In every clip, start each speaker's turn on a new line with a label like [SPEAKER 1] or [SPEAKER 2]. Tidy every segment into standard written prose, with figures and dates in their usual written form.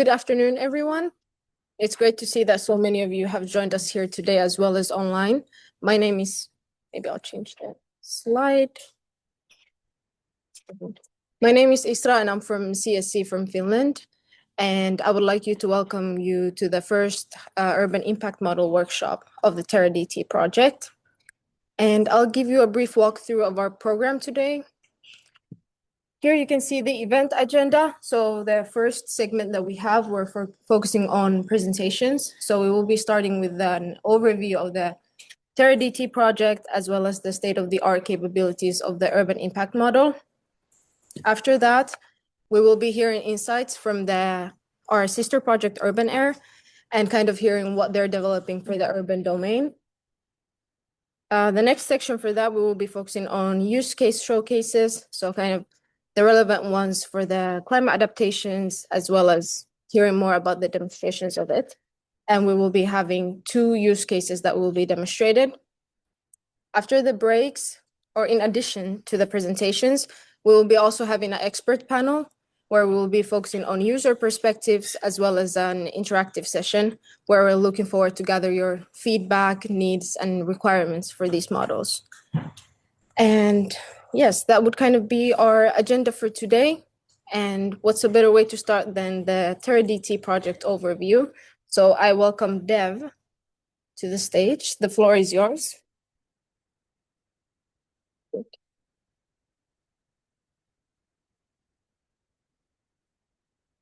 [SPEAKER 1] Good afternoon, everyone. It's great to see that so many of you have joined us here today as well as online. My name is, maybe I'll change that slide. My name is Isra and I'm from CSC from Finland. And I would like to welcome you to the first Urban Impact Model workshop of the TerraDT project. And I'll give you a brief walkthrough of our program today. Here you can see the event agenda. So the first segment that we have, we're focusing on presentations. So we will be starting with an overview of the TerraDT project, as well as the state-of-the-art capabilities of the urban impact model. After that, we will be hearing insights from our sister project, UrbanAIR, and kind of hearing what they're developing for the urban domain. The next section for that, we will be focusing on use case showcases. So kind of the relevant ones for the climate adaptations, as well as hearing more about the demonstrations of it. And we will be having 2 use cases that will be demonstrated. After the breaks, or in addition to the presentations, we will be also having an expert panel where we will be focusing on user perspectives, as well as an interactive session where we're looking forward to gather your feedback, needs, and requirements for these models. And yes, that would kind of be our agenda for today. And what's a better way to start than the TerraDT project overview? So I welcome Dev to the stage. The floor is yours.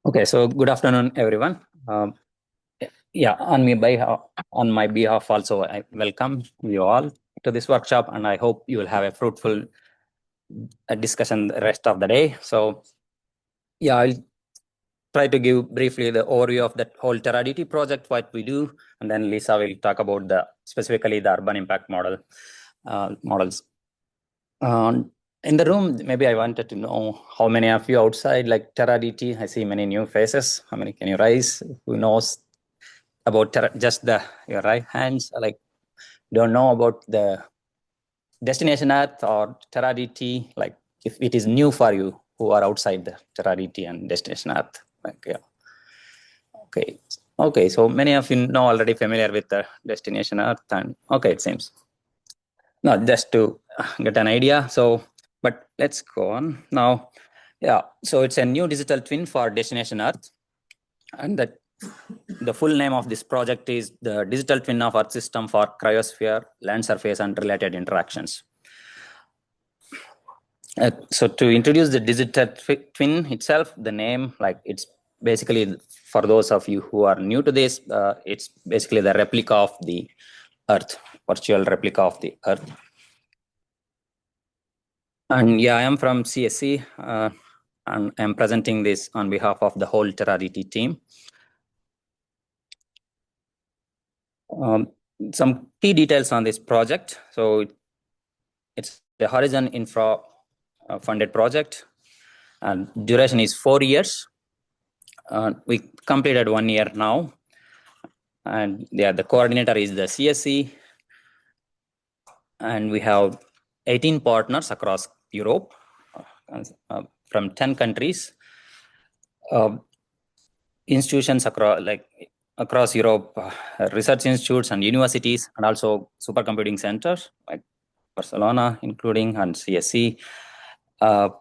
[SPEAKER 2] Okay, so good afternoon, everyone. On my behalf also, I welcome you all to this workshop, and I hope you will have a fruitful discussion the rest of the day. So yeah, I'll try to give briefly the overview of that whole TerraDT project, what we do, and then Lisa will talk about specifically the urban impact models. In the room, maybe I wanted to know how many of you outside like TerraDT. I see many new faces. How many can you raise? Who knows about your right hands? Like, don't know about the Destination Earth or TerraDT? Like, if it is new for you who are outside the TerraDT and Destination Earth. Like, yeah. Okay. So many of you know already familiar with the Destination Earth, and okay, it seems. No, just to get an idea. So, but let's go on now. Yeah, so it's a new digital twin for Destination Earth, and the full name of this project is the Digital Twin of Earth System for Cryosphere, Land Surface, and Related Interactions. So to introduce the digital twin itself, the name, like it's basically, for those of you who are new to this, it's basically the replica of the Earth, virtual replica of the Earth. And yeah, I am from CSC, and I'm presenting this on behalf of the whole TerraDT team. Some key details on this project. So it's the Horizon Infra funded project, and duration is 4 years. We completed 1 year now, and yeah, the coordinator is the CSC, and we have 18 partners across Europe, from 10 countries, institutions across Europe, research institutes and universities, and also supercomputing centers like Barcelona, including, and CSC. And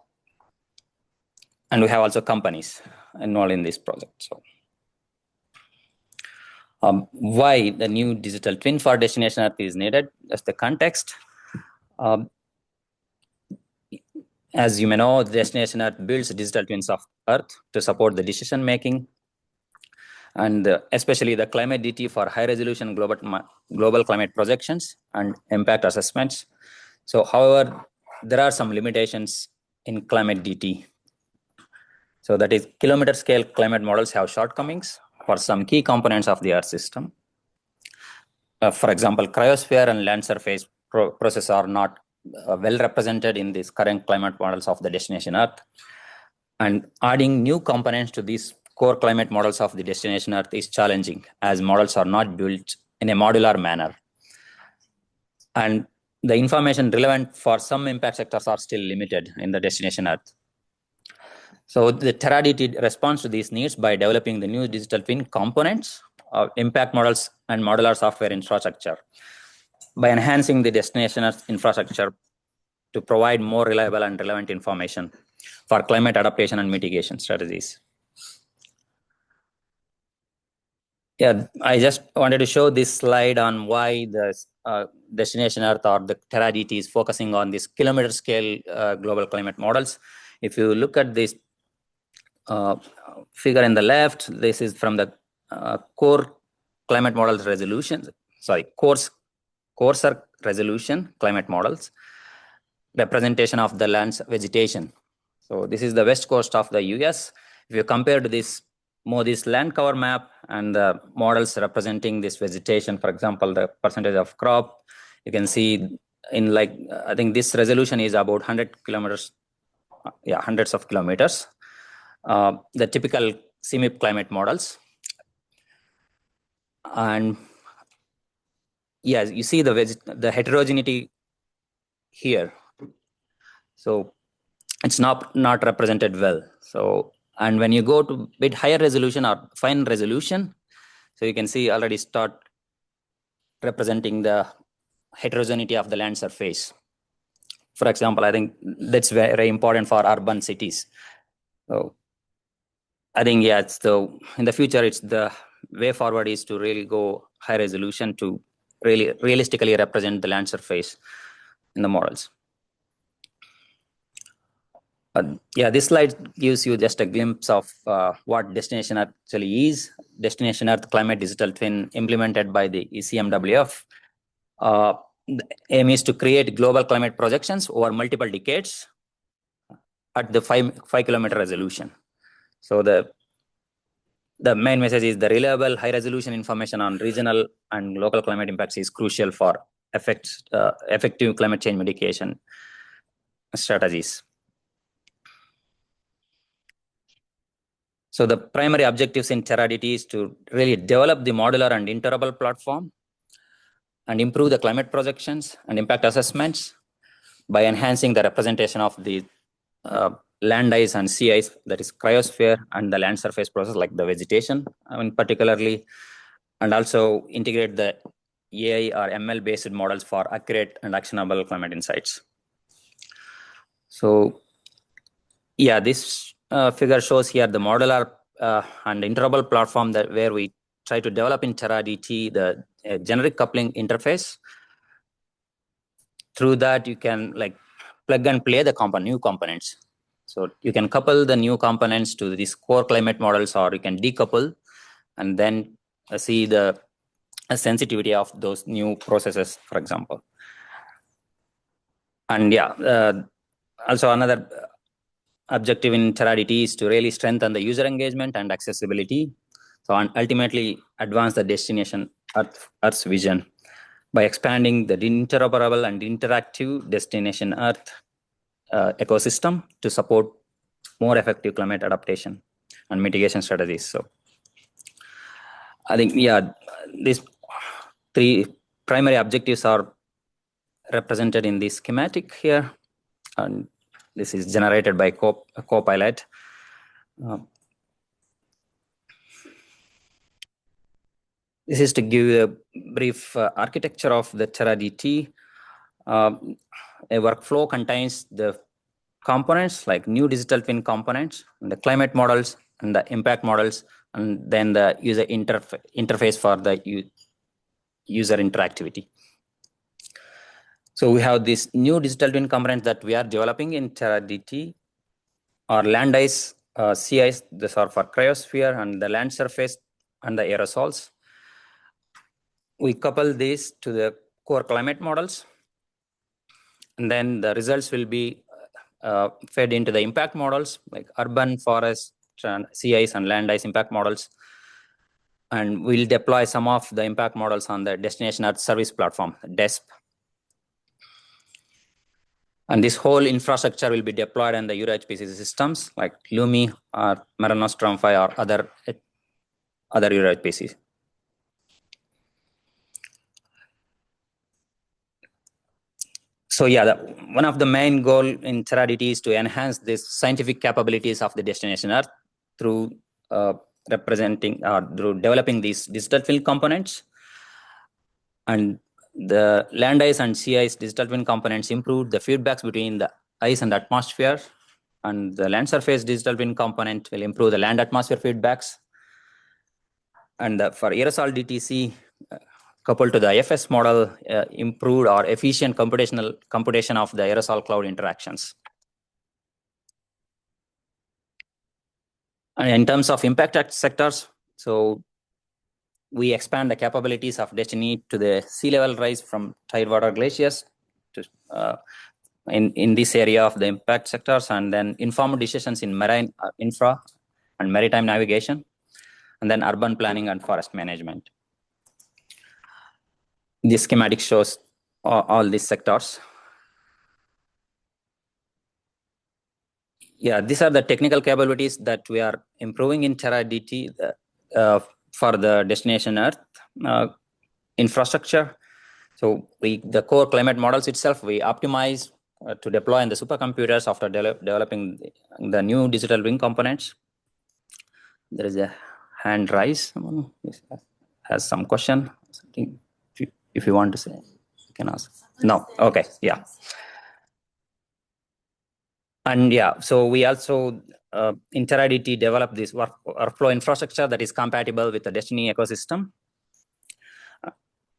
[SPEAKER 2] we have also companies involved in this project. So, why the new digital twin for Destination Earth is needed? That's the context. As you may know, Destination Earth builds digital twins of Earth to support the decision making, and especially the climate DT for high resolution global climate projections and impact assessments. So, however, there are some limitations in climate DT. So that is, kilometer scale climate models have shortcomings for some key components of the Earth system. For example, cryosphere and land surface processes are not well represented in these current climate models of the Destination Earth. And adding new components to these core climate models of the Destination Earth is challenging, as models are not built in a modular manner. And the information relevant for some impact sectors are still limited in the Destination Earth. So the TerraDT responds to these needs by developing the new digital twin components, impact models, and modular software infrastructure, by enhancing the destination infrastructure to provide more reliable and relevant information for climate adaptation and mitigation strategies. Yeah, I just wanted to show this slide on why the Destination Earth or the TerraDT is focusing on this kilometer scale global climate models. If you look at this figure in the left, this is from the core climate models resolution, coarser resolution climate models, representation of the land's vegetation. So this is the west coast of the US. If you compare to this land cover map and the models representing this vegetation, for example, the percentage of crop, you can see in I think this resolution is about 100 kilometers, hundreds of kilometers. The typical CMIP climate models. And yeah, you see the heterogeneity here. So it's not represented well. So, and when you go to bit higher resolution or fine resolution, so you can see already start representing the heterogeneity of the land surface. For example, I think that's very important for urban cities. So I think, yeah, in the future, it's the way forward is to really go high resolution to really realistically represent the land surface in the models. Yeah, this slide gives you just a glimpse of what Destination Earth actually is. Destination Earth Climate Digital Twin implemented by the ECMWF. The aim is to create global climate projections over multiple decades at the 5 kilometer resolution. So the main message is the reliable high resolution information on regional and local climate impacts is crucial for effective climate change mitigation strategies. So the primary objectives in TerraDT is to really develop the modular and interoperable platform and improve the climate projections and impact assessments by enhancing the representation of the land ice and sea ice, that is cryosphere, and the land surface process like the vegetation, particularly, and also integrate the AI or ML based models for accurate and actionable climate insights. So yeah, this figure shows here the modular and interoperable platform where we try to develop in TerraDT the generic coupling interface. Through that, you can plug and play the new components. So you can couple the new components to these core climate models, or you can decouple and then see the sensitivity of those new processes, for example. And yeah, also another objective in TerraDT is to really strengthen the user engagement and accessibility. So and ultimately advance the Destination Earth's vision by expanding the interoperable and interactive Destination Earth ecosystem to support more effective climate adaptation and mitigation strategies. So I think, yeah, these three primary objectives are represented in this schematic here. And this is generated by Copilot. This is to give a brief architecture of the TerraDT. A workflow contains the components like new digital twin components, and the climate models, and the impact models, and then the user interface for the user interactivity. So we have this new digital twin component that we are developing in TerraDT, or land ice, sea ice, these are for cryosphere, and the land surface and the aerosols. We couple these to the core climate models, and then the results will be fed into the impact models like urban, forest, sea ice, and land ice impact models. And we'll deploy some of the impact models on the Destination Earth Service Platform, DESP. And this whole infrastructure will be deployed in the Euro-HPC systems like Lumi or Mare-Nostrum 5 or other Euro-HPCs. So yeah, one of the main goal in TerraDT is to enhance the scientific capabilities of the destination Earth through representing or through developing these digital twin components. And the land ice and sea ice digital twin components improve the feedbacks between the ice and atmosphere, and the land surface digital twin component will improve the land atmosphere feedbacks. And for aerosol DTC, coupled to the IFS model, improved or efficient computation of the aerosol cloud interactions. And in terms of impact sectors, so we expand the capabilities of Destiny to the sea level rise from tidewater glaciers to in this area of the impact sectors, and then informed decisions in marine infra and maritime navigation, and then urban planning and forest management. This schematic shows all these sectors. Yeah, these are the technical capabilities that we are improving in TerraDT for the destination Earth infrastructure. So the core climate models itself, we optimize to deploy in the supercomputers after developing the new digital twin components. There is a hand raise. Someone has some question. Something, if you want to say, you can ask. No, okay, yeah. And yeah, so we also in TerraDT developed this workflow infrastructure that is compatible with the Destiny ecosystem.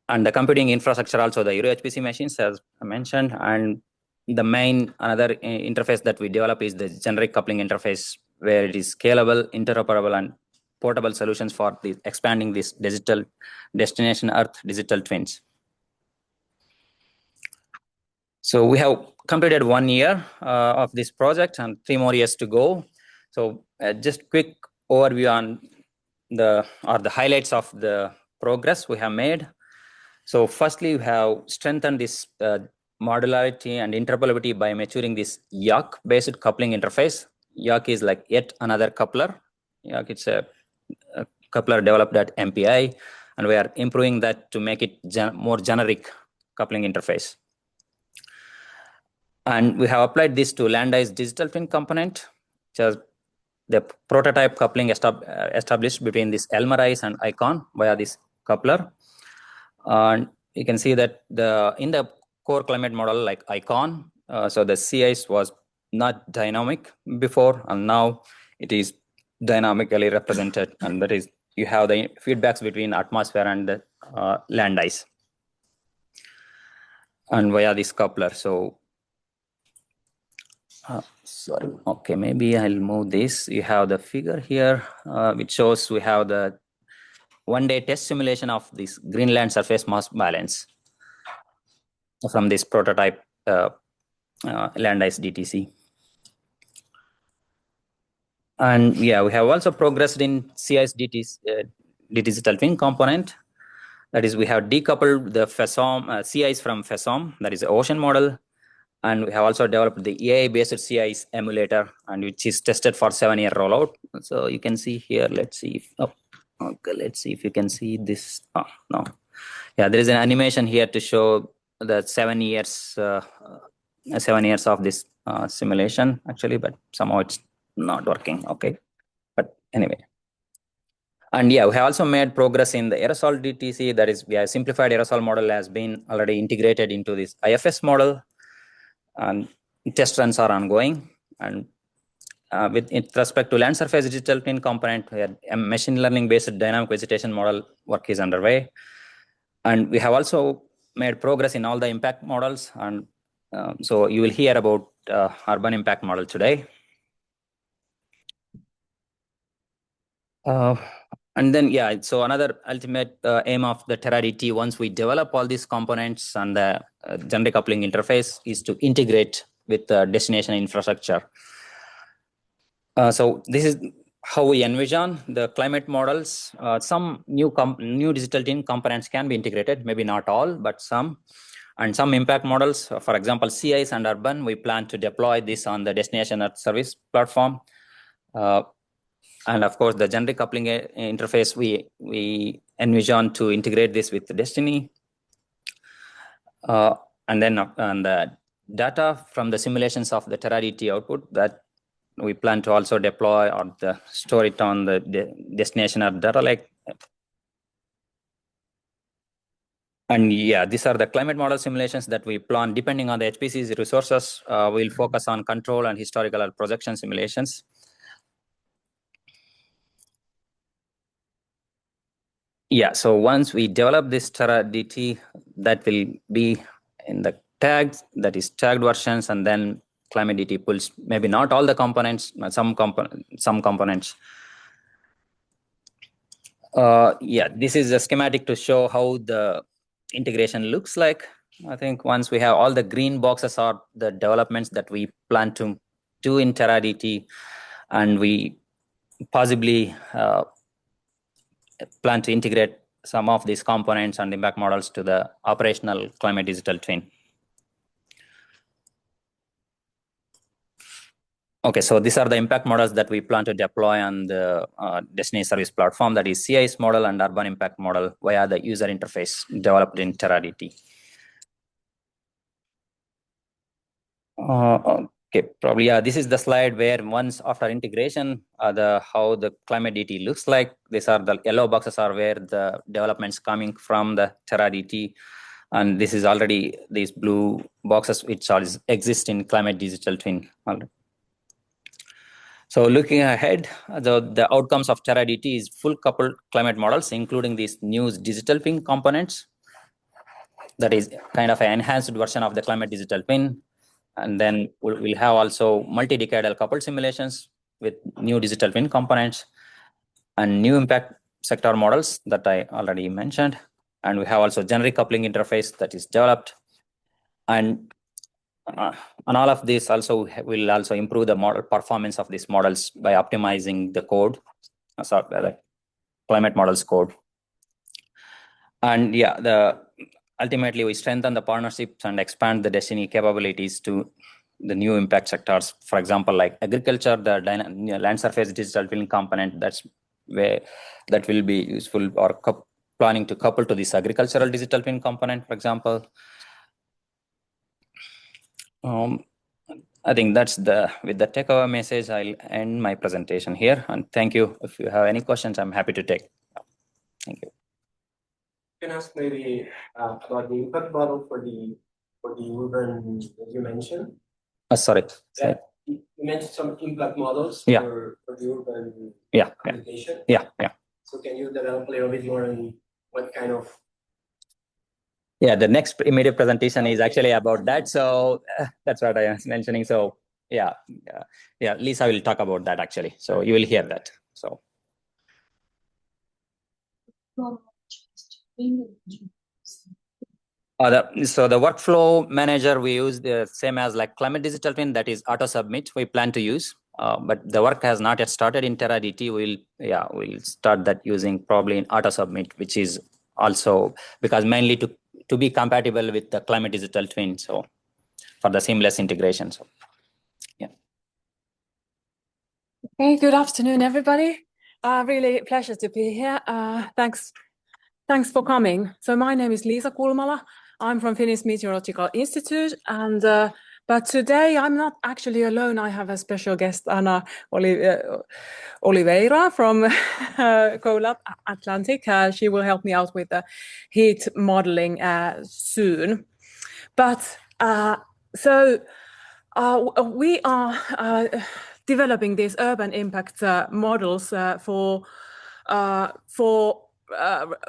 [SPEAKER 2] And the computing infrastructure, also the Euro HPC machines, as I mentioned. And the main another interface that we develop is the generic coupling interface, where it is scalable, interoperable, and portable solutions for expanding this digital destination Earth digital twins. So we have completed 1 year of this project and 3 more years to go. So just quick overview on the highlights of the progress we have made. So firstly, we have strengthened this modularity and interoperability by maturing this YAC-based coupling interface. YAC is like yet another coupler. YAC, it's a coupler developed at MPI, and we are improving that to make it more generic coupling interface. And we have applied this to land-ice digital twin component, which is the prototype coupling established between this Elmer ice and Icon via this coupler. And you can see that in the core climate model like Icon, so the sea ice was not dynamic before, and now it is dynamically represented, and that is you have the feedbacks between atmosphere and the land ice, and via this coupler. So sorry, okay, maybe I'll move this. You have the figure here, which shows we have the 1-day test simulation of this Greenland surface mass balance from this prototype land ice DTC. And yeah, we have also progressed in sea ice digital twin component. That is, we have decoupled the sea ice from FESOM, that is the ocean model. And we have also developed the AI-based sea ice emulator, and which is tested for 7-year rollout. So you can see here, let's see if, okay, let's see if you can see this. Oh, no. Yeah, there is an animation here to show the 7 years of this simulation actually, but somehow it's not working. Okay, but anyway. And yeah, we have also made progress in the aerosol DTC. That is, we have simplified aerosol model has been already integrated into this IFS model, and test runs are ongoing. And with respect to land surface digital twin component, we had a machine learning based dynamic vegetation model work is underway. And we have also made progress in all the impact models. And so you will hear about urban impact model today. And then, yeah, so another ultimate aim of the TerraDT, once we develop all these components and the generic coupling interface, is to integrate with the destination infrastructure. So this is how we envision the climate models. Some new digital twin components can be integrated, maybe not all, but some. And some impact models, for example, sea ice and urban, we plan to deploy this on the destination Earth service platform. And of course, the generic coupling interface, we envision to integrate this with the Destiny. And then on the data from the simulations of the TerraDT output that we plan to also deploy or store it on the destination or data lake. And yeah, these are the climate model simulations that we plan depending on the HPC's resources. We'll focus on control and historical or projection simulations. Yeah, so once we develop this TerraDT, that will be in the tags, that is tagged versions, and then ClimateDT pulls maybe not all the components, but some components. Yeah, this is a schematic to show how the integration looks like. I think once we have all the green boxes are the developments that we plan to do in TerraDT, and we possibly plan to integrate some of these components and impact models to the operational climate digital twin. Okay, so these are the impact models that we plan to deploy on the Destiny Service Platform, that is CIS model and Urban Impact model via the user interface developed in TerraDT. Okay, probably, yeah, this is the slide where once after integration, how the ClimateDT looks like. These are the yellow boxes are where the developments coming from the TerraDT. And this is already these blue boxes which exist in Climate Digital Twin. So looking ahead, the outcomes of TerraDT is full coupled climate models, including these new digital twin components. That is kind of an enhanced version of the Climate Digital Twin. And then we'll have also multi-decadal coupled simulations with new digital twin components and new impact sector models that I already mentioned. And we have also generic coupling interface that is developed. And all of this also will also improve the model performance of these models by optimizing the code, the climate models code. And yeah, ultimately we strengthen the partnerships and expand the Destiny capabilities to the new impact sectors. For example, like agriculture, the land surface digital twin component, that will be useful, or planning to couple to this agricultural digital twin component, for example. I think that's with the takeover message, I'll end my presentation here. And thank you. If you have any questions, I'm happy to take. Thank you.
[SPEAKER 3] Can ask maybe about the impact model for the urban that you mentioned?
[SPEAKER 2] Sorry.
[SPEAKER 3] Yeah, you mentioned some impact models
[SPEAKER 2] Yeah.
[SPEAKER 3] for the urban application.
[SPEAKER 2] Yeah.
[SPEAKER 3] So can you develop a little bit more on what kind of?
[SPEAKER 2] Yeah, the next immediate presentation is actually about that. So that's what I was mentioning. So yeah, Lisa will talk about that actually. So you will hear that. So. So the workflow manager we use the same as like Climate Digital Twin, that is auto submit. We plan to use, but the work has not yet started in TerraDT. We'll start that using probably in auto submit, which is also because mainly to be compatible with the Climate Digital Twin. So for the seamless integration. So yeah.
[SPEAKER 4] Hey, good afternoon, everybody. Really pleasure to be here. Thanks for coming. So my name is Liisa Kulmala. I'm from Finnish Meteorological Institute, and but today I'm not actually alone. I have a special guest, Anna Oliveira from CoLab Atlantic. She will help me out with the heat modeling soon. But we are developing these urban impact models for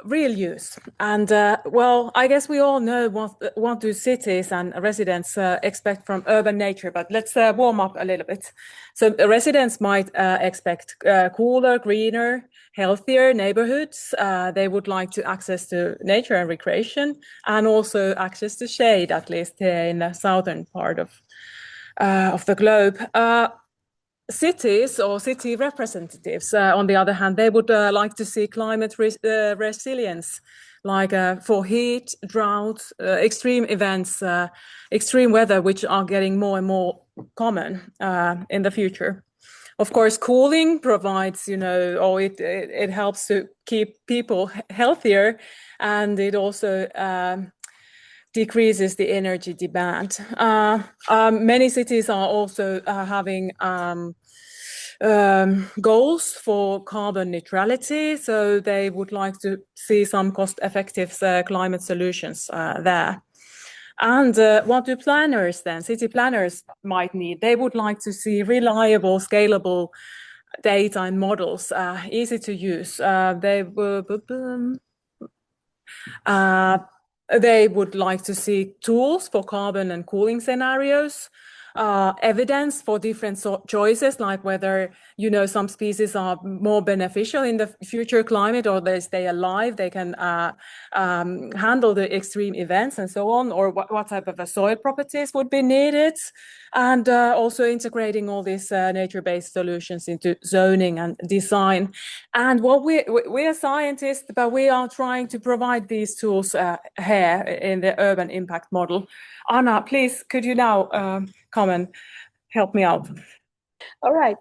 [SPEAKER 4] real use. And well, I guess we all know what do cities and residents expect from urban nature, but let's warm up a little bit. So residents might expect cooler, greener, healthier neighborhoods. They would like to access to nature and recreation, and also access to shade, at least here in the southern part of the globe. Cities or city representatives, on the other hand, they would like to see climate resilience, like for heat, drought, extreme events, extreme weather, which are getting more and more common in the future. Of course, cooling provides, or it helps to keep people healthier, and it also decreases the energy demand. Many cities are also having goals for carbon neutrality, so they would like to see some cost-effective climate solutions there. And what do planners then, city planners might need? They would like to see reliable, scalable data and models, easy to use. They would like to see tools for carbon and cooling scenarios, evidence for different choices, like whether, some species are more beneficial in the future climate, or they stay alive, they can handle the extreme events and so on, or what type of soil properties would be needed, and also integrating all these nature-based solutions into zoning and design. And what we are scientists, but we are trying to provide these tools here in the urban impact model. Anna, please, could you now come and help me out?
[SPEAKER 5] All right.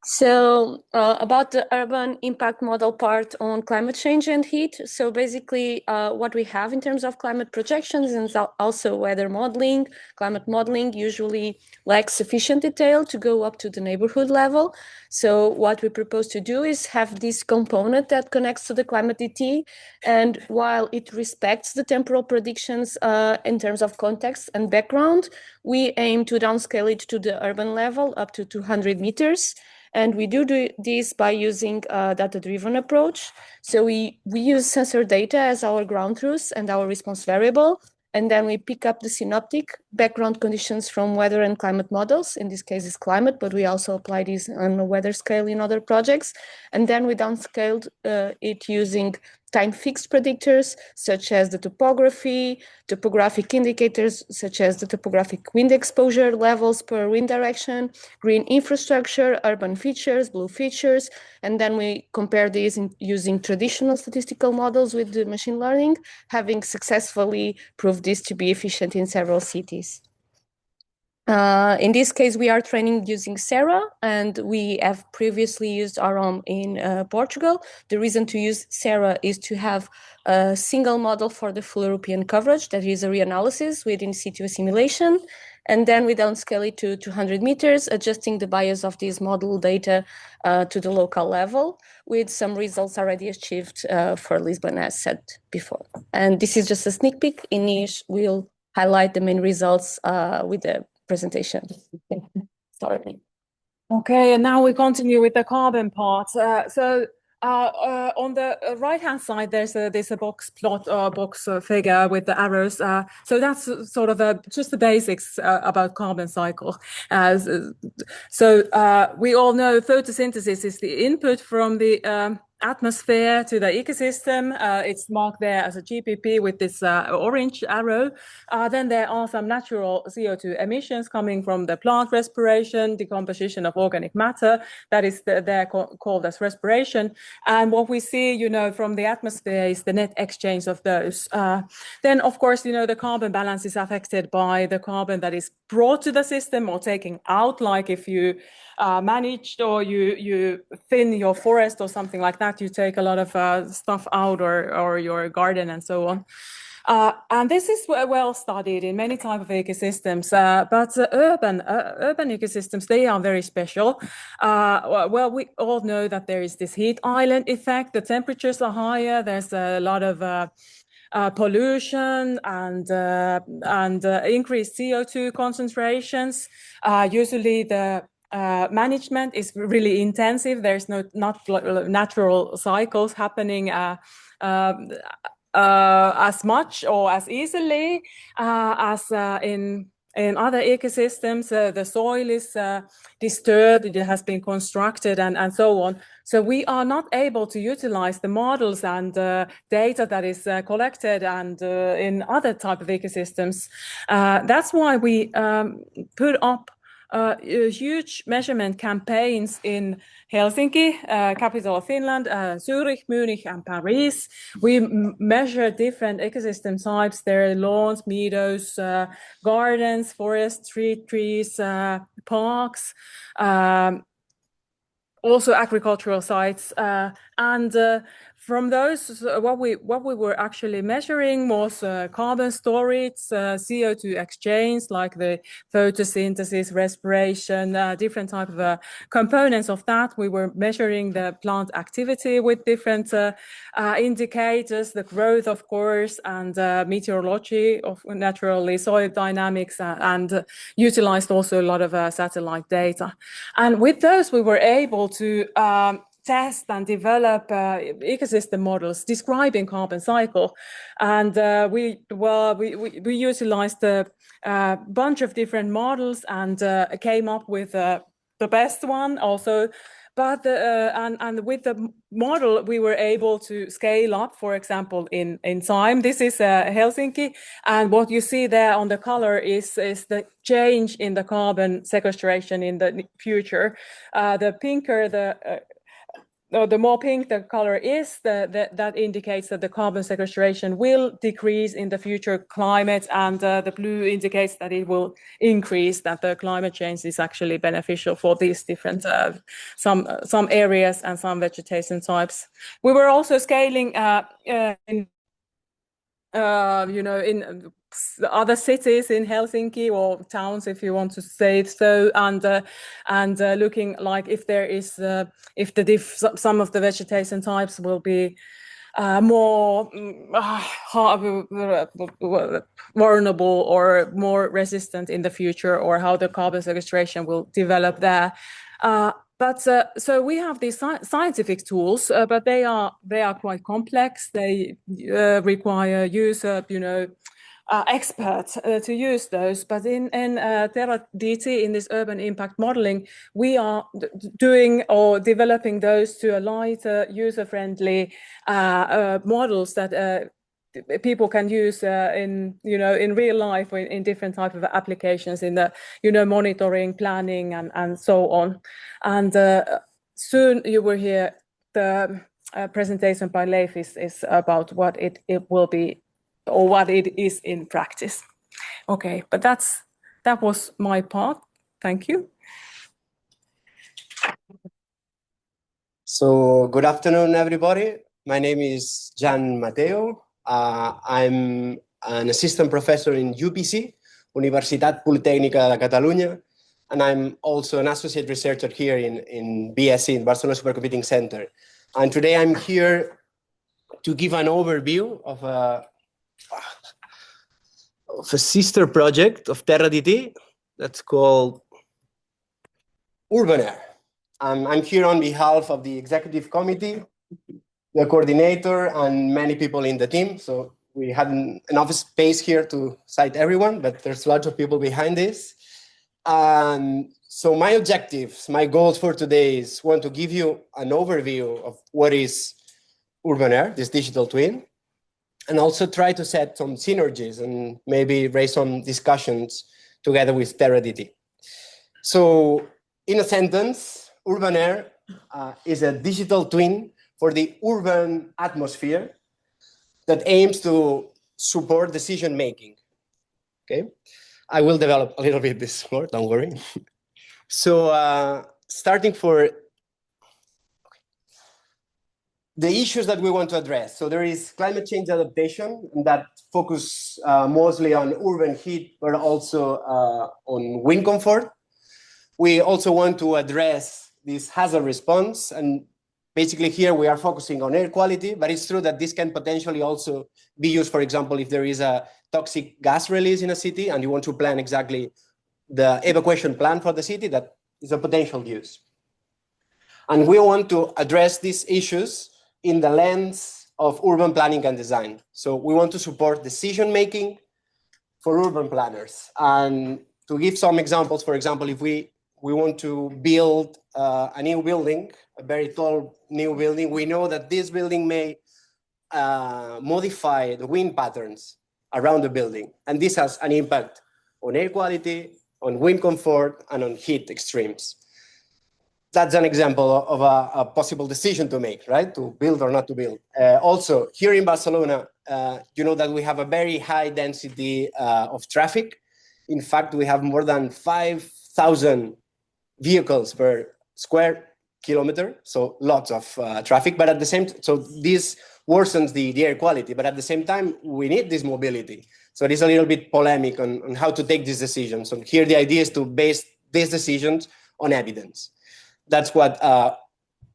[SPEAKER 5] So about the urban impact model part on climate change and heat. So basically what we have in terms of climate projections and also weather modeling, climate modeling usually lacks sufficient detail to go up to the neighborhood level. So what we propose to do is have this component that connects to the TerraDT, and while it respects the temporal predictions in terms of context and background, we aim to downscale it to the urban level up to 200 meters. And we do this by using a data-driven approach. So we use sensor data as our ground truth and our response variable. And then we pick up the synoptic background conditions from weather and climate models. In this case, it's climate, but we also apply this on a weather scale in other projects. And then we downscaled it using time-fixed predictors, such as the topographic indicators, such as the topographic wind exposure levels per wind direction, green infrastructure, urban features, blue features, and then we compare these using traditional statistical models with the machine learning, having successfully proved this to be efficient in several cities. In this case, we are training using Serra, and we have previously used AROM in Portugal. The reason to use Serra is to have a single model for the full European coverage, that is a reanalysis with in situ assimilation. And then we downscale it to 200 meters, adjusting the bias of this model data to the local level, with some results already achieved for Lisbon, as said before. And this is just a sneak peek. Inish will highlight the main results with the presentation. Sorry.
[SPEAKER 4] Okay, and now we continue with the carbon part. So on the right-hand side, there's a box plot or box figure with the arrows. So that's sort of just the basics about carbon cycle. So we all know photosynthesis is the input from the atmosphere to the ecosystem. It's marked there as a GPP with this orange arrow. Then there are some natural CO2 emissions coming from the plant respiration, decomposition of organic matter. That is there called as respiration. And what we see, from the atmosphere is the net exchange of those. Then, of course, the carbon balance is affected by the carbon that is brought to the system or taken out, like if you managed or you thin your forest or something like that, you take a lot of stuff out or your garden and so on. And this is well studied in many types of ecosystems, but urban ecosystems, they are very special. Well, we all know that there is this heat island effect. The temperatures are higher. There's a lot of pollution and increased CO2 concentrations. Usually the management is really intensive. There's not natural cycles happening as much or as easily as in other ecosystems. The soil is disturbed, it has been constructed and so on. So we are not able to utilize the models and data that is collected and in other type of ecosystems. That's why we put up huge measurement campaigns in Helsinki, capital of Finland, Zurich, Munich, and Paris. We measure different ecosystem types. There are lawns, meadows, gardens, forests, street trees, parks, also agricultural sites. And from those, what we were actually measuring was carbon storage, CO2 exchange, like the photosynthesis, respiration, different type of components of that. We were measuring the plant activity with different indicators, the growth, of course, and meteorology, of naturally, soil dynamics, and utilized also a lot of satellite data. And with those, we were able to test and develop ecosystem models describing carbon cycle, and we utilized a bunch of different models and came up with the best one also. But and with the model, we were able to scale up, for example, in time. This is Helsinki, and what you see there on the color is the change in the carbon sequestration in the future. The pinker the more pink the color is, that indicates that the carbon sequestration will decrease in the future climate, and the blue indicates that it will increase, that the climate change is actually beneficial for these different, some areas and some vegetation types. We were also scaling in other cities in Helsinki, or towns, if you want to say so, and looking like if there is some of the vegetation types will be more vulnerable or more resistant in the future, or how the carbon sequestration will develop there. But so we have these scientific tools, but they are quite complex. They require user, experts to use those. But in TerraDT, in this urban impact modeling, we are doing or developing those to a lighter, user-friendly models that people can use in real life, or in different type of applications, in the monitoring, planning, and so on. And soon you will hear the presentation by Leif is about what it will be, or what it is in practice. Okay, but that was my part. Thank you.
[SPEAKER 3] So good afternoon, everybody. My name is Gian Mateo. I'm an assistant professor in UPC, Universitat Politècnica de Catalunya, and I'm also an associate researcher here in BSc, in Barcelona Supercomputing Center. And today I'm here to give an overview of a sister project of TerraDT that's called UrbanAIR. I'm here on behalf of the executive committee, the coordinator, and many people in the team. So we had enough space here to cite everyone, but there's lots of people behind this. And so my objectives, my goals for today is want to give you an overview of what is UrbanAIR, this digital twin, and also try to set some synergies and maybe raise some discussions together with TerraDT. So in a sentence, UrbanAIR is a digital twin for the urban atmosphere that aims to support decision-making. Okay, I will develop a little bit this more, don't worry. So starting for the issues that we want to address. So there is climate change adaptation, and that focus mostly on urban heat, but also on wind comfort. We also want to address this hazard response, and basically here we are focusing on air quality, but it's true that this can potentially also be used, for example, if there is a toxic gas release in a city and you want to plan exactly the evacuation plan for the city, that is a potential use. And we want to address these issues in the lens of urban planning and design. So we want to support decision-making for urban planners. And to give some examples, for example, if we want to build a new building, a very tall new building, we know that this building may modify the wind patterns around the building. And this has an impact on air quality, on wind comfort, and on heat extremes. That's an example of a possible decision to make, right? To build or not to build. Also, here in Barcelona, you know that we have a very high density of traffic. In fact, we have more than 5,000 vehicles per square kilometer, so lots of traffic. But at the same time, so this worsens the air quality. But at the same time, we need this mobility. So it is a little bit polemic on how to take these decisions. So here the idea is to base these decisions on evidence. That's what.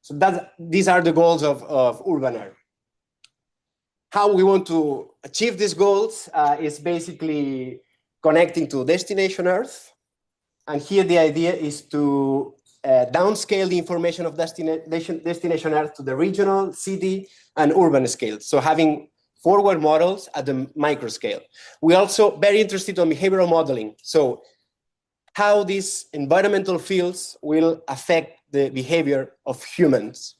[SPEAKER 3] So these are the goals of UrbanAIR. How we want to achieve these goals is basically connecting to destination Earth. And here the idea is to downscale the information of destination Earth to the regional, city, and urban scale. So having forward models at the micro scale. We're also very interested in behavioral modeling. So how these environmental fields will affect the behavior of humans.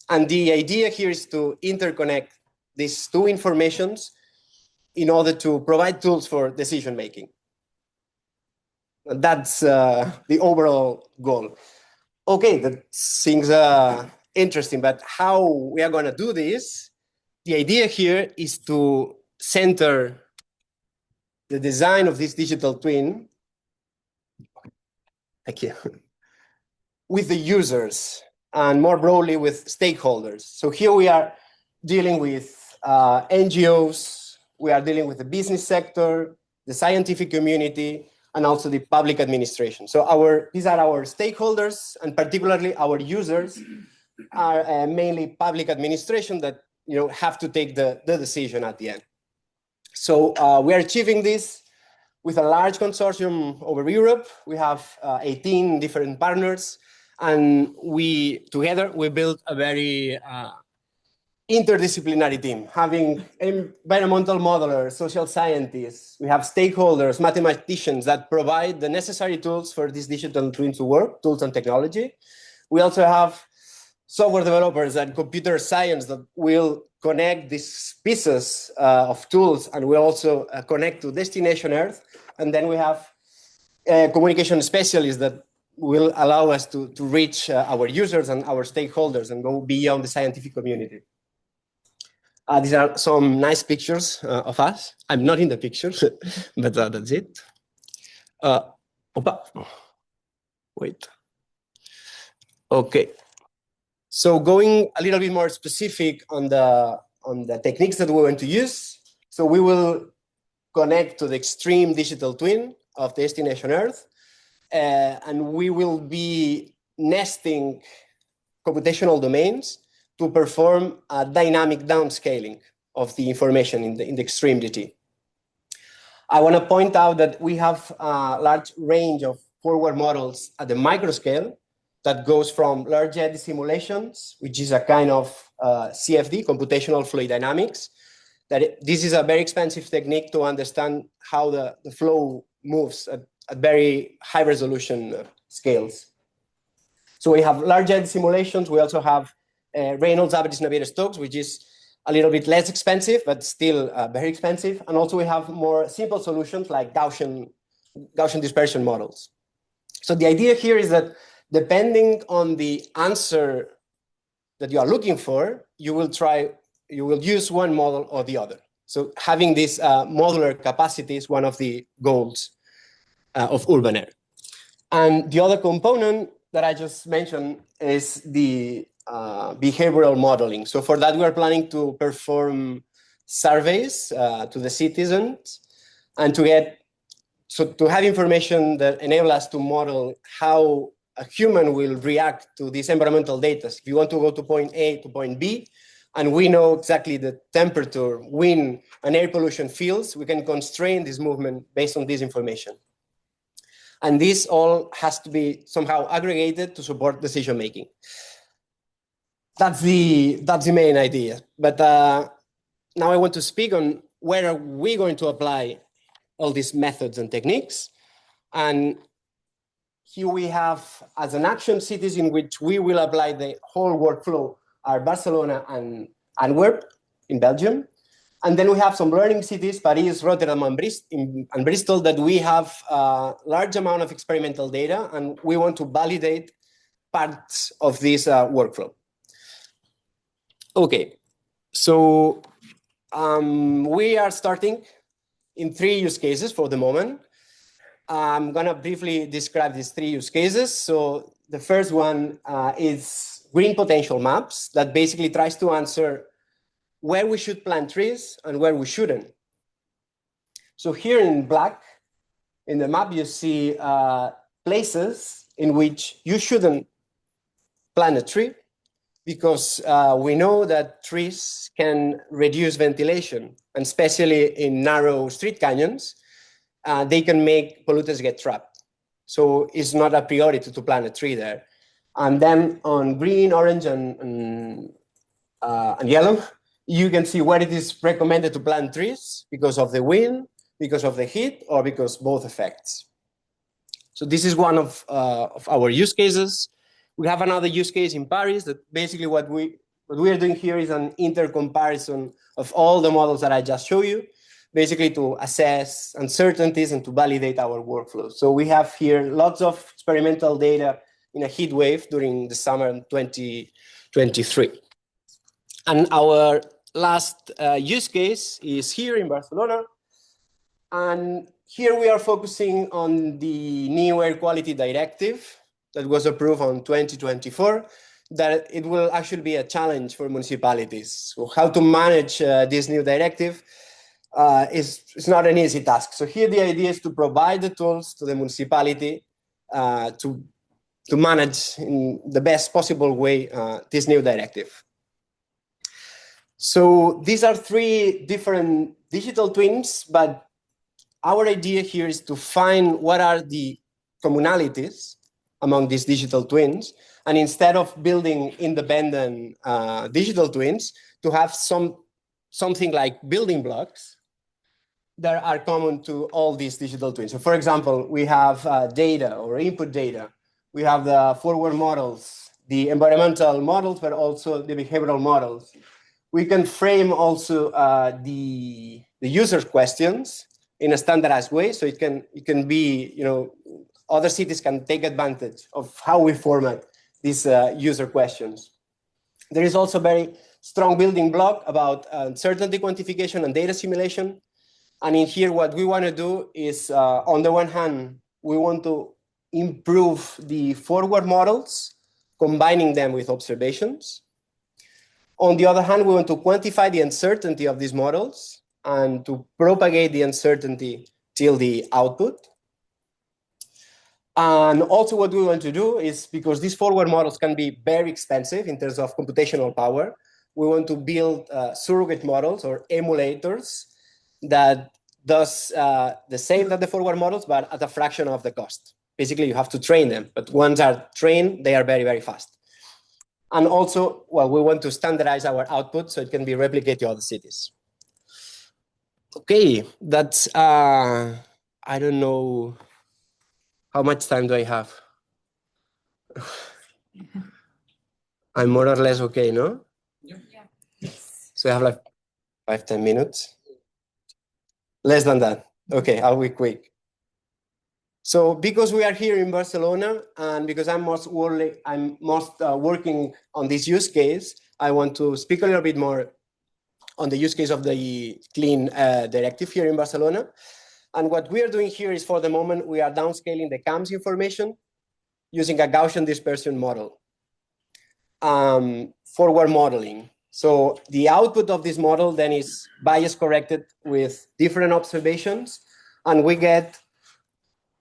[SPEAKER 3] And the idea here is to interconnect these two informations in order to provide tools for decision making. That's the overall goal. Okay, that seems interesting, but how we are going to do this? The idea here is to center the design of this digital twin with the users and more broadly with stakeholders. So here we are dealing with NGOs, we are dealing with the business sector, the scientific community, and also the public administration. So these are our stakeholders, and particularly our users are mainly public administration that have to take the decision at the end. So we are achieving this with a large consortium over Europe. We have 18 different partners, and together we built a very interdisciplinary team, having environmental modelers, social scientists, we have stakeholders, mathematicians that provide the necessary tools for this digital twin to work, tools and technology. We also have software developers and computer science that will connect these pieces of tools, and we also connect to destination Earth. And then we have communication specialists that will allow us to reach our users and our stakeholders and go beyond the scientific community. These are some nice pictures of us. I'm not in the picture, but that's it. Wait. Okay. So going a little bit more specific on the techniques that we want to use. So we will connect to the extreme digital twin of destination Earth, and we will be nesting computational domains to perform a dynamic downscaling of the information in the extreme DT. I want to point out that we have a large range of forward models at the micro scale that goes from large eddy simulations, which is a kind of CFD, computational fluid dynamics. This is a very expensive technique to understand how the flow moves at very high resolution scales. So we have large eddy simulations. We also have Reynolds average Navier-Stokes, which is a little bit less expensive, but still very expensive. And also we have more simple solutions like Gaussian dispersion models. So the idea here is that depending on the answer that you are looking for, you will use one model or the other. So having this modular capacity is one of the goals of UrbanAIR. And the other component that I just mentioned is the behavioral modeling. So for that, we are planning to perform surveys to the citizens and to have information that enable us to model how a human will react to these environmental data. If you want to go to point A to point B, and we know exactly the temperature, wind, and air pollution fields, we can constrain this movement based on this information. And this all has to be somehow aggregated to support decision making. That's the main idea. But now I want to speak on where are we going to apply all these methods and techniques. And here we have, as an action cities in which we will apply the whole workflow, are Barcelona and Antwerp in Belgium. And then we have some learning cities, Paris, Rotterdam, and Bristol, that we have a large amount of experimental data, and we want to validate parts of this workflow. Okay, so we are starting in 3 use cases for the moment. I'm gonna briefly describe these 3 use cases. So The first one is green potential maps that basically tries to answer where we should plant trees and where we shouldn't. So here in black, in the map, you see places in which you shouldn't plant a tree because we know that trees can reduce ventilation, and especially in narrow street canyons, they can make pollutants get trapped. So it's not a priority to plant a tree there. And then on green, orange, and yellow, you can see where it is recommended to plant trees because of the wind, because of the heat, or because both effects. So this is one of our use cases. We have another use case in Paris that basically what we are doing here is an intercomparison of all the models that I just showed you, basically to assess uncertainties and to validate our workflows. So we have here lots of experimental data in a heat wave during the summer 2023. And our last use case is here in Barcelona. And here we are focusing on the new air quality directive that was approved on 2024, that it will actually be a challenge for municipalities. So how to manage this new directive is not an easy task. So here the idea is to provide the tools to the municipality to manage in the best possible way this new directive. So these are three different digital twins, but our idea here is to find what are the commonalities among these digital twins, and instead of building independent digital twins, to have something like building blocks that are common to all these digital twins. So for example, we have data or input data. We have the forward models, the environmental models, but also the behavioral models. We can frame also the user questions in a standardized way, so it can be, other cities can take advantage of how we format these user questions. There is also a very strong building block about uncertainty quantification and data simulation. And in here, what we want to do is, on the one hand, we want to improve the forward models, combining them with observations. On the other hand, we want to quantify the uncertainty of these models and to propagate the uncertainty till the output. And also what we want to do is, because these forward models can be very expensive in terms of computational power, we want to build surrogate models or emulators that does the same as the forward models, but at a fraction of the cost. Basically, you have to train them, but once are trained, they are very, very fast. And also, well, we want to standardize our output so it can be replicated to other cities. Okay, that's, I don't know, how much time do I have? I'm more or less okay, no?
[SPEAKER 4] Yeah.
[SPEAKER 3] So I have like 5-10 minutes. Less than that. Okay, I'll be quick. So because we are here in Barcelona and because I'm most working on this use case, I want to speak a little bit more on the use case of the clean directive here in Barcelona. And what we are doing here is, for the moment, we are downscaling the CAMS information using a Gaussian dispersion model. Forward modeling. So the output of this model then is bias corrected with different observations, and we get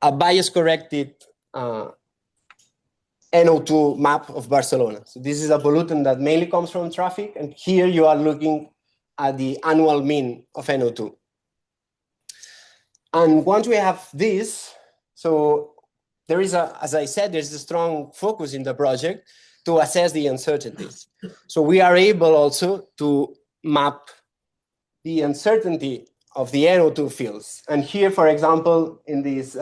[SPEAKER 3] a bias corrected NO2 map of Barcelona. So this is a pollutant that mainly comes from traffic, and here you are looking at the annual mean of NO2. And once we have this, so there is as I said, there's a strong focus in the project to assess the uncertainties. So we are able also to map the uncertainty of the NO2 fields. And here, for example, in these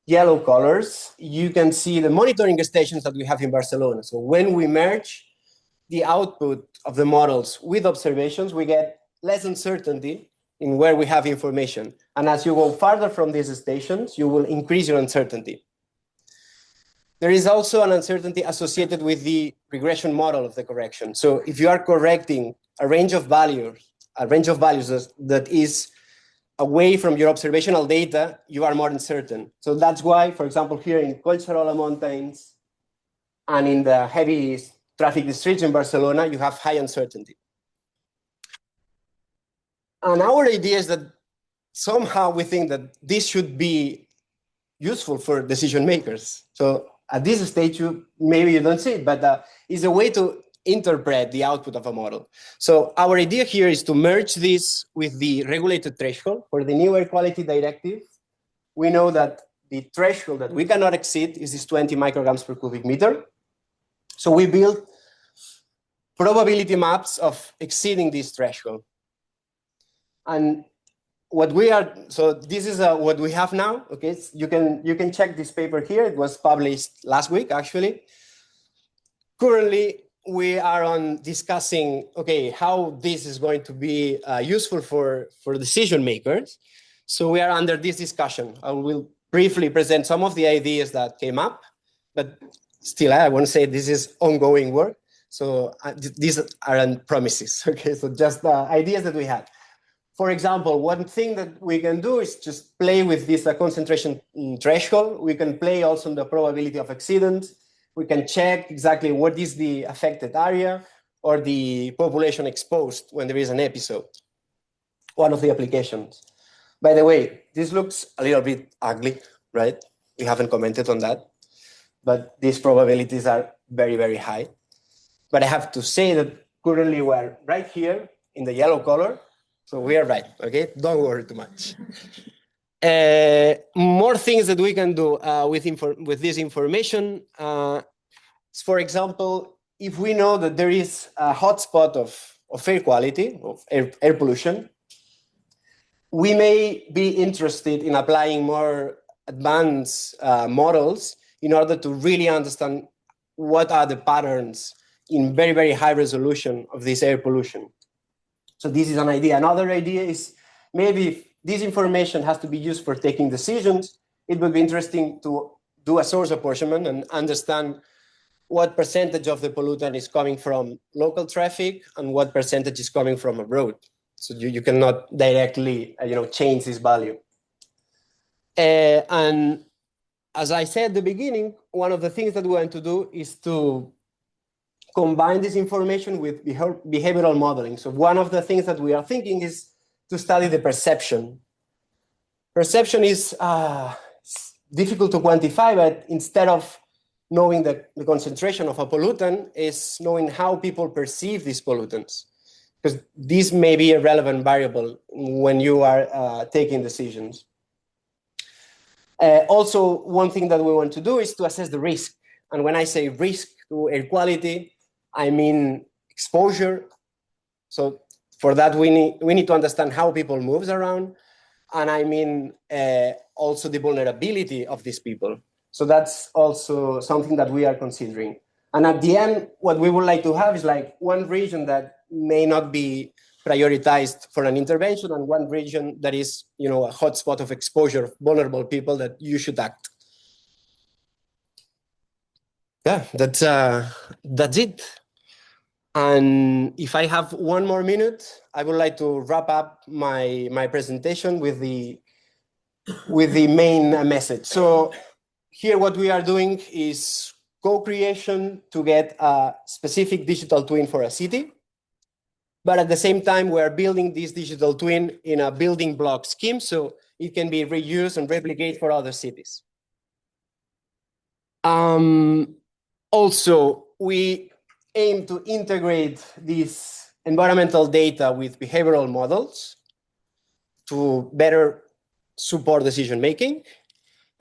[SPEAKER 3] yellow colors, you can see the monitoring stations that we have in Barcelona. So when we merge the output of the models with observations, we get less uncertainty in where we have information. And as you go farther from these stations, you will increase your uncertainty. There is also an uncertainty associated with the regression model of the correction. So if you are correcting a range of values that is away from your observational data, you are more uncertain. So that's why, for example, here in Collserola Mountains, And in the heavy traffic districts in Barcelona, you have high uncertainty. And our idea is that somehow we think that this should be useful for decision makers. So at this stage, maybe you don't see it, but it's a way to interpret the output of a model. So our idea here is to merge this with the regulated threshold. For the new air quality directive, we know that the threshold that we cannot exceed is this 20 micrograms per cubic meter. So we built probability maps of exceeding this threshold. And what we are, so this is what we have now. Okay, you can check this paper here. It was published last week, actually. Currently, we are on discussing, okay, how this is going to be useful for decision makers. So we are under this discussion. I will briefly present some of the ideas that came up, but still, I want to say this is ongoing work. So these aren't promises, okay? So just ideas that we had. For example, one thing that we can do is just play with this concentration threshold. We can play also on the probability of exceedance. We can check exactly what is the affected area or the population exposed when there is an episode. One of the applications. By the way, this looks a little bit ugly, right? We haven't commented on that, but these probabilities are very, very high. But I have to say that currently we're right here in the yellow color. So we are right, okay? Don't worry too much. More things that we can do with this information. For example, if we know that there is a hotspot of air quality, of air pollution, we may be interested in applying more advanced models in order to really understand what are the patterns in very, very high resolution of this air pollution. So this is an idea. Another idea is maybe if this information has to be used for taking decisions, it would be interesting to do a source apportionment and understand what percentage of the pollutant is coming from local traffic and what percentage is coming from abroad. So you cannot directly change this value. And as I said at the beginning, one of the things that we want to do is to combine this information with behavioral modeling. So one of the things that we are thinking is to study the perception. Perception is difficult to quantify, but instead of knowing the concentration of a pollutant, is knowing how people perceive these pollutants. Because this may be a relevant variable when you are taking decisions. Also, one thing that we want to do is to assess the risk. And when I say risk to air quality, I mean exposure. So for that, we need to understand how people move around. And I mean also the vulnerability of these people. So that's also something that we are considering. And at the end, what we would like to have is like one region that may not be prioritized for an intervention and one region that is, a hotspot of exposure of vulnerable people that you should act. Yeah, that's it. And if I have one more minute, I would like to wrap up my presentation with the main message. So here what we are doing is co-creation to get a specific digital twin for a city. But at the same time, we are building this digital twin in a building block scheme so it can be reused and replicated for other cities. Also, we aim to integrate this environmental data with behavioral models to better support decision-making.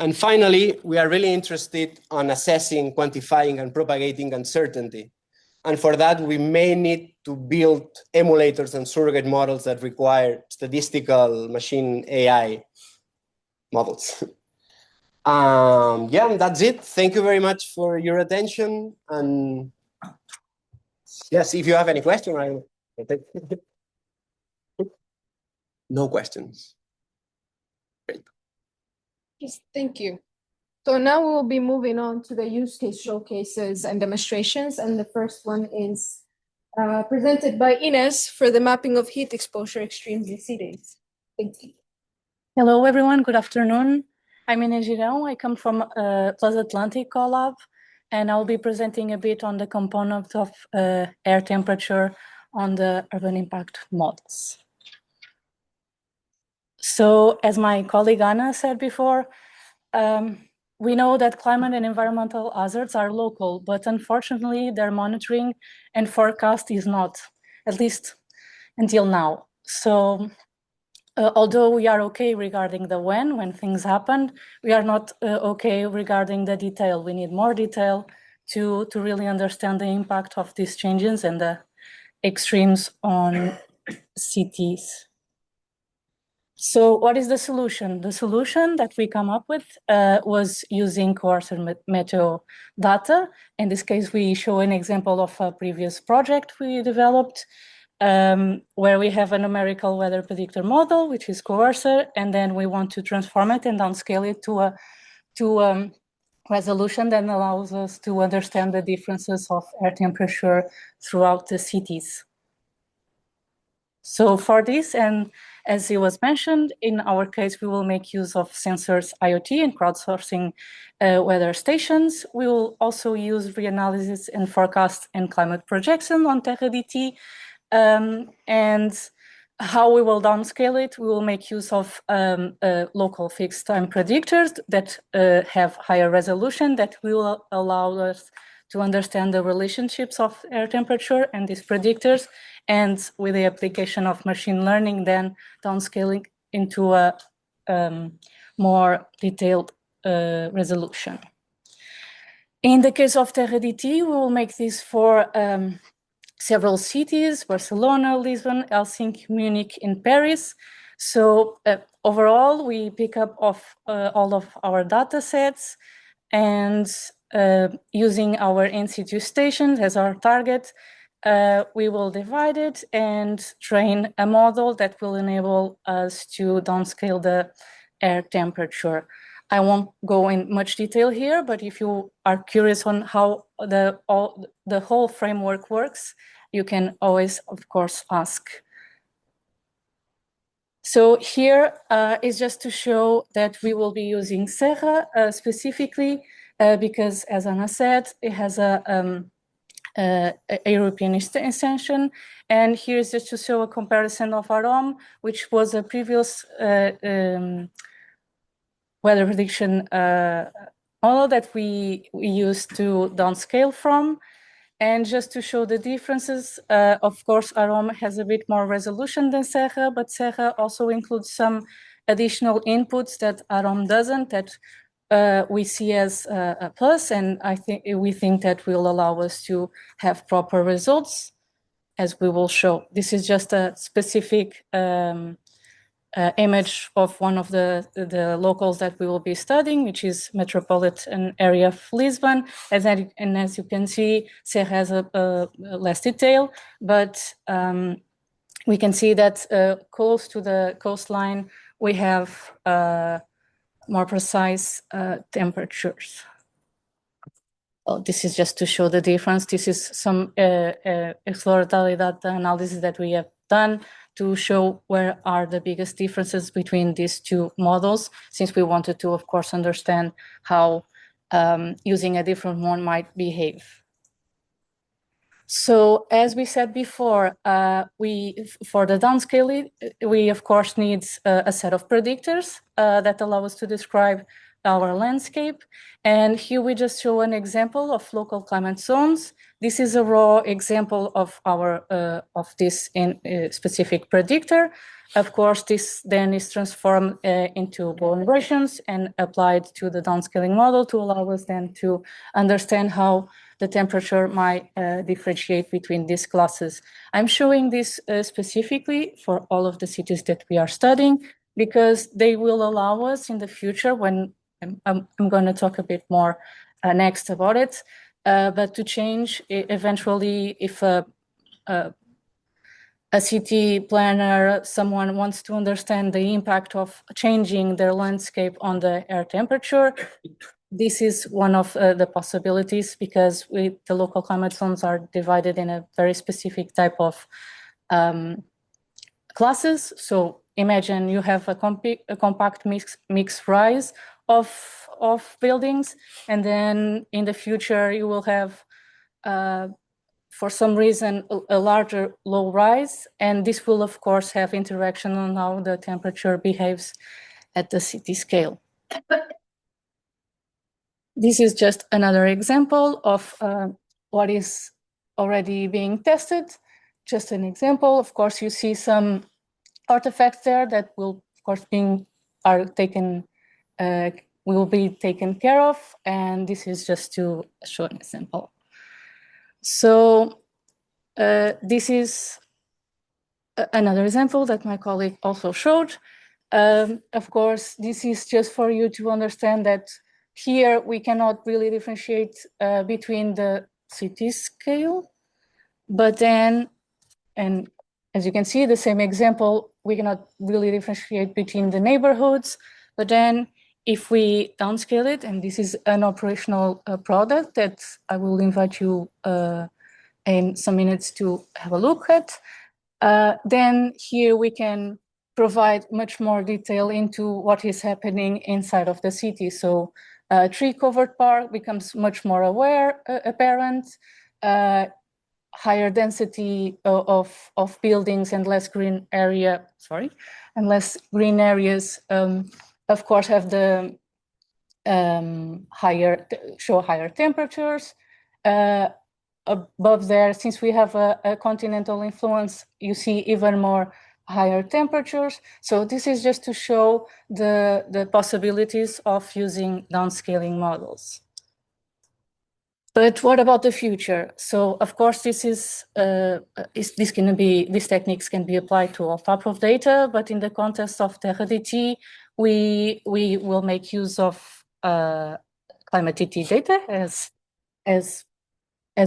[SPEAKER 3] And finally, we are really interested on assessing, quantifying, and propagating uncertainty. And for that, we may need to build emulators and surrogate models that require statistical machine AI models. Yeah, that's it. Thank you very much for your attention. And yes, if you have any question, I take no questions. Great.
[SPEAKER 1] Yes, thank you. So now we will be moving on to the use case showcases and demonstrations. And the first one is presented by Ines for the mapping of heat exposure extremes in cities. Thank you.
[SPEAKER 6] Hello, everyone. Good afternoon. I'm Ines Girão. I come from Plus Atlantic Collab. and I'll be presenting a bit on the component of air temperature on the urban impact models. So as my colleague Anna said before, we know that climate and environmental hazards are local, but unfortunately their monitoring and forecast is not, at least until now. So although we are okay regarding the when things happen, we are not okay regarding the detail. We need more detail to really understand the impact of these changes and the extremes on cities. So what is the solution? The solution that we come up with was using coarser meteo data. In this case, we show an example of a previous project we developed where we have a numerical weather predictor model, which is coarser, and then we want to transform it and downscale it to a resolution that allows us to understand the differences of air temperature throughout the cities. So for this, and as it was mentioned, in our case, we will make use of sensors, IoT, and crowdsourcing weather stations. We will also use reanalysis and forecast and climate projection on TerraDT. And how we will downscale it, we will make use of local fixed time predictors that have higher resolution that will allow us to understand the relationships of air temperature and these predictors, and with the application of machine learning, then downscaling into a more detailed resolution. In the case of TerraDT, we will make this for several cities: Barcelona, Lisbon, Helsinki, Munich, and Paris. So overall, we pick up all of our data sets, and using our in-situ stations as our target, we will divide it and train a model that will enable us to downscale the air temperature. I won't go in much detail here, but if you are curious on how the whole framework works, you can always, of course, ask. So here is just to show that we will be using Serra specifically because, as Anna said, it has a European extension. And here is just to show a comparison of AROM, which was a previous weather prediction model that we used to downscale from. And just to show the differences, of course, AROM has a bit more resolution than Serra, but Serra also includes some additional inputs that AROM doesn't, that we see as a plus, and we think that will allow us to have proper results, as we will show. This is just a specific image of one of the locals that we will be studying, which is metropolitan area of Lisbon. And as you can see, Serra has a less detail, but we can see that close to the coastline, we have more precise temperatures. Oh, this is just to show the difference. This is some exploratory data analysis that we have done to show where are the biggest differences between these two models, since we wanted to, of course, understand how using a different one might behave. So as we said before, for the downscaling, we of course need a set of predictors that allow us to describe our landscape. And here we just show an example of local climate zones. This is a raw example of this specific predictor. Of course, this then is transformed into Bowen regions and applied to the downscaling model to allow us then to understand how the temperature might differentiate between these classes. I'm showing this specifically for all of the cities that we are studying, because they will allow us in the future, when I'm going to talk a bit more next about it, but to change eventually if a city planner, someone wants to understand the impact of changing their landscape on the air temperature. This is one of the possibilities, because the local climate zones are divided in a very specific type of classes. So imagine you have a compact mixed rise of buildings, and then in the future you will have for some reason a larger low rise, and this will of course have interaction on how the temperature behaves at the city scale. This is just another example of what is already being tested. Just an example. Of course, you see some artifacts there that will, of course, will be taken care of, and this is just to show an example. So this is another example that my colleague also showed. Of course, this is just for you to understand that here we cannot really differentiate between the city scale, but then, and as you can see, the same example, we cannot really differentiate between the neighborhoods, but then if we downscale it, and this is an operational product that I will invite you in some minutes to have a look at, then here we can provide much more detail into what is happening inside of the city. So tree-covered park becomes much more apparent, higher density of buildings and less green area, and less green areas, of course, have the show higher temperatures. Above there, since we have a continental influence, you see even more higher temperatures. So this is just to show the possibilities of using downscaling models. But what about the future? So of course, these techniques can be applied to all types of data, but in the context of TerraDT, we will make use of ClimateDT data as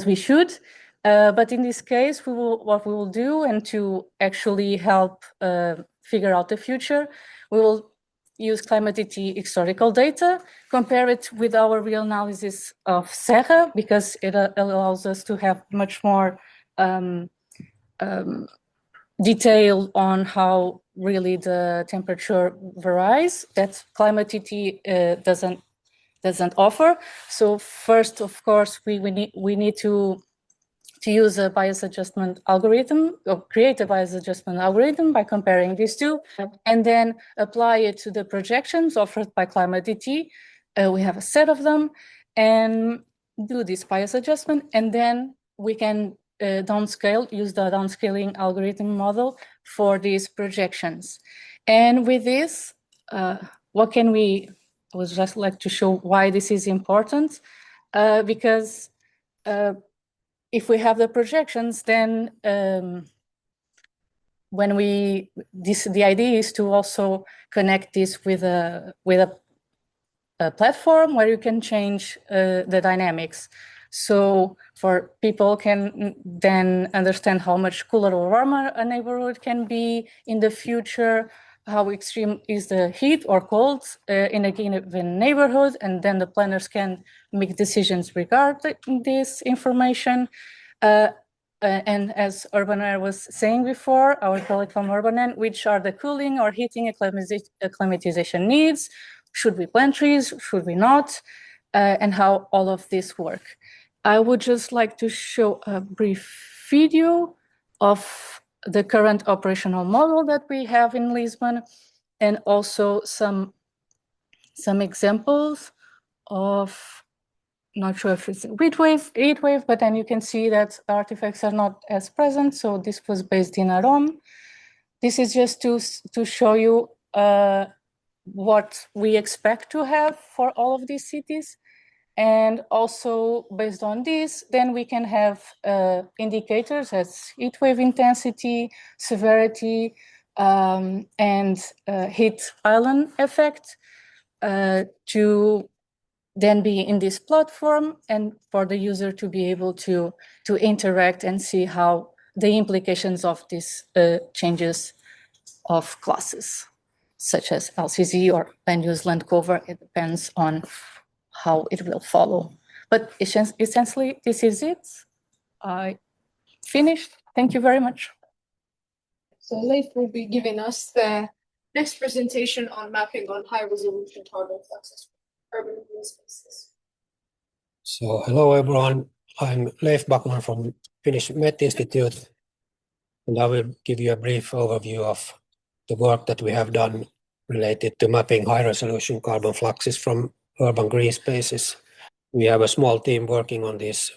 [SPEAKER 6] we should. But in this case, what we will do, and to actually help figure out the future, we will use ClimateDT historical data, compare it with our real analysis of Serra, because it allows us to have much more detail on how really the temperature varies that ClimateDT doesn't offer. So first, of course, we need to use a bias adjustment algorithm, or create a bias adjustment algorithm by comparing these two, and then apply it to the projections offered by ClimateDT. We have a set of them, and do this bias adjustment, and then we can use the downscaling algorithm model for these projections. And with this, what can we? I would just like to show why this is important, because if we have the projections, then the idea is to also connect this with a platform where you can change the dynamics. So for people can then understand how much cooler or warmer a neighborhood can be in the future, how extreme is the heat or cold in a given neighborhood, and then the planners can make decisions regarding this information. And as UrbanAIR was saying before, our colleague from UrbanAIR, which are the cooling or heating acclimatization needs? Should we plant trees? Should we not? And how all of this work. I would just like to show a brief video of the current operational model that we have in Lisbon, and also some examples of, not sure if it's heat wave, but then you can see that the artifacts are not as present. So this was based in Arom. This is just to show you what we expect to have for all of these cities. And also based on this, then we can have indicators as heat wave intensity, severity, and heat island effect to then be in this platform, and for the user to be able to interact and see how the implications of these changes of classes, such as LCZ or land use land cover. It depends on how it will follow. But essentially, this is it. I finished. Thank you very much.
[SPEAKER 1] So Leif will be giving us the Next presentation on mapping on high-resolution carbon fluxes for urban green spaces.
[SPEAKER 7] So hello everyone, I'm Leif Backman from Finnish Met Institute, and I will give you a brief overview of the work that we have done related to mapping high-resolution carbon fluxes from urban green spaces. We have a small team working on these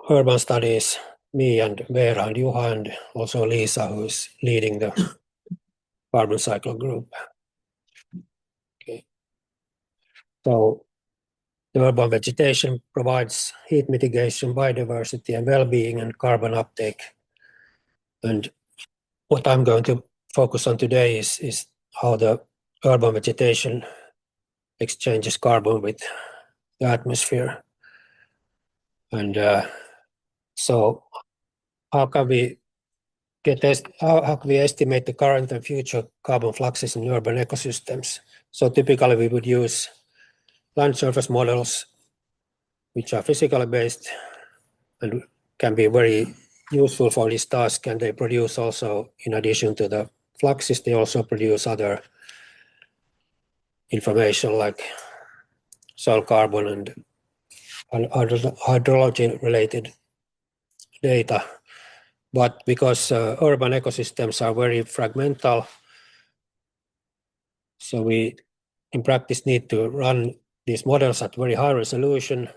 [SPEAKER 7] urban studies, me and Veera and Juha, and also Lisa, who is leading the carbon cycle group. Okay. So the urban vegetation provides heat mitigation, biodiversity, and well-being and carbon uptake. And what I'm going to focus on today is how the urban vegetation exchanges carbon with the atmosphere. And so how can we how can we estimate the current and future carbon fluxes in urban ecosystems? So typically we would use land surface models, which are physically based and can be very useful for this task. And they produce also, in addition to the fluxes, they also produce other information like soil carbon and hydrology related data. But because urban ecosystems are very fragmental, so we in practice need to run these models at very high resolution.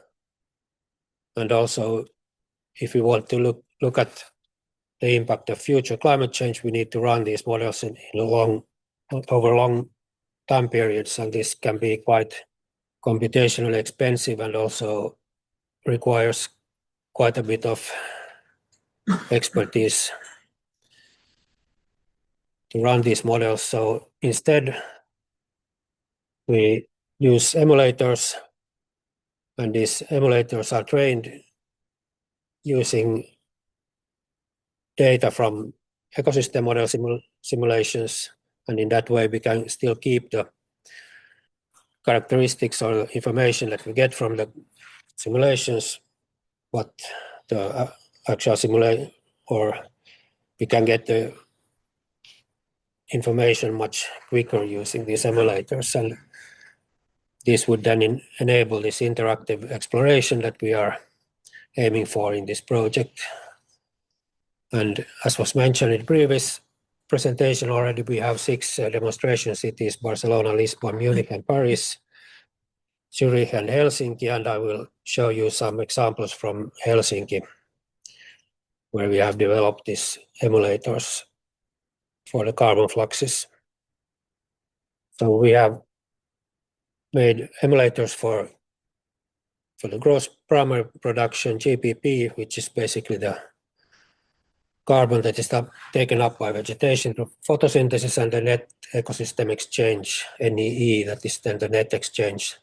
[SPEAKER 7] And also, if we want to look at the impact of future climate change, we need to run these models over long time periods, and this can be quite computationally expensive and also requires quite a bit of expertise to run these models. So instead, we use emulators, and these emulators are trained using data from ecosystem model simulations, and in that way we can still keep the characteristics or information that we get from the simulations, but the actual simulation, or we can get the information much quicker using these emulators, and this would then enable this interactive exploration that we are aiming for in this project. And as was mentioned in the previous presentation already, we have 6 demonstration cities: Barcelona, Lisbon, Munich, and Paris, Zurich, and Helsinki. And I will show you some examples from Helsinki, where we have developed these emulators for the carbon fluxes. So we have made emulators for the gross primary production, GPP, which is basically the carbon that is taken up by vegetation through photosynthesis, and the net ecosystem exchange, NEE, that is then the net exchange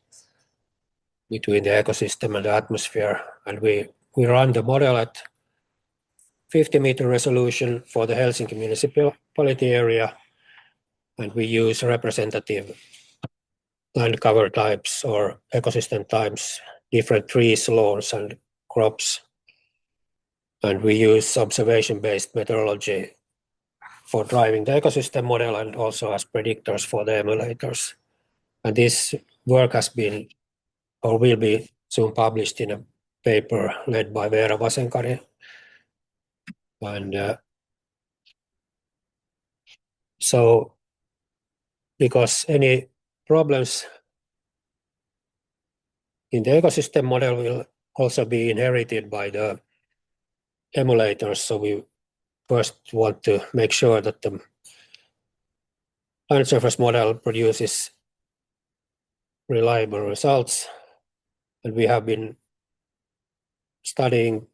[SPEAKER 7] between the ecosystem and the atmosphere. And we run the model at 50-meter resolution for the Helsinki municipality area, and we use representative land cover types or ecosystem types, different trees, lawns, and crops. And we use observation-based methodology for driving the ecosystem model and also as predictors for the emulators. And this work has been or will be soon published in a paper led by Veera Vasenkari. And so because any problems in the ecosystem model will also be inherited by the emulators, so we first want to make sure that the land surface model produces reliable results. And we have been studying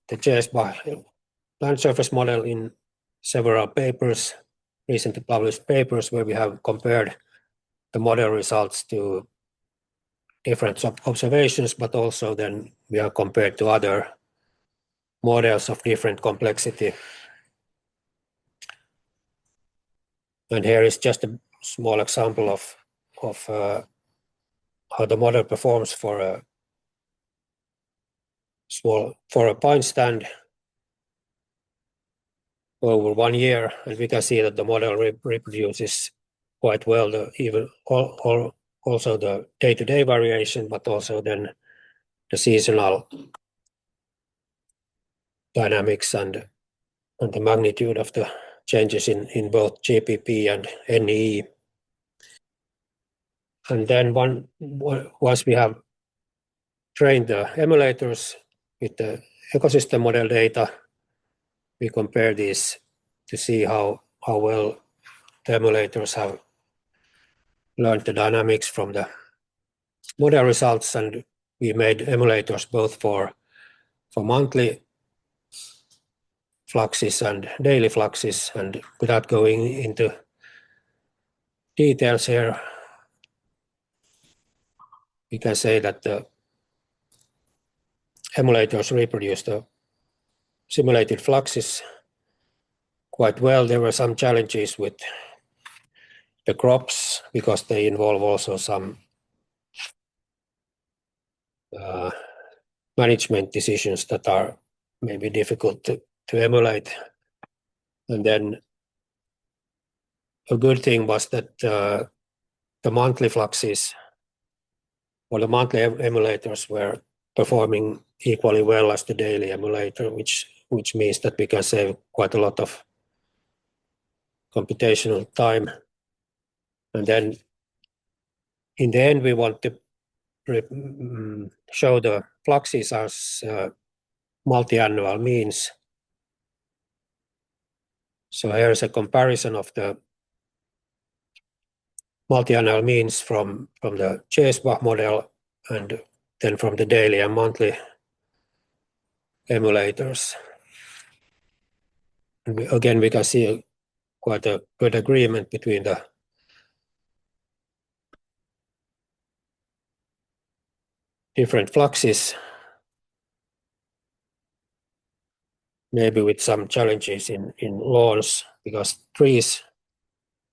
[SPEAKER 7] the JS land surface model in several papers, recently published papers, where we have compared the model results to different observations, but also then we are compared to other models of different complexity. And here is just a small example of how the model performs for a pine stand over 1 year, and we can see that the model reproduces quite well also the day-to-day variation, but also then the seasonal dynamics and the magnitude of the changes in both GPP and NE. And then once we have trained the emulators with the ecosystem model data, we compare these to see how well the emulators have learned the dynamics from the model results, and we made emulators both for monthly fluxes and daily fluxes. And without going into details here, we can say that the emulators reproduce the simulated fluxes quite well. There were some challenges with the crops because they involve also some management decisions that are maybe difficult to emulate. And then a good thing was that the monthly fluxes or the monthly emulators were performing equally well as the daily emulator, which means that we can save quite a lot of computational time. And then in the end, we want to show the fluxes as multi-annual means. So here's a comparison of the multi-annual means from the Chase-Bach model and then from the daily and monthly emulators. And again, we can see quite a good agreement between the different fluxes, maybe with some challenges in lawns, because trees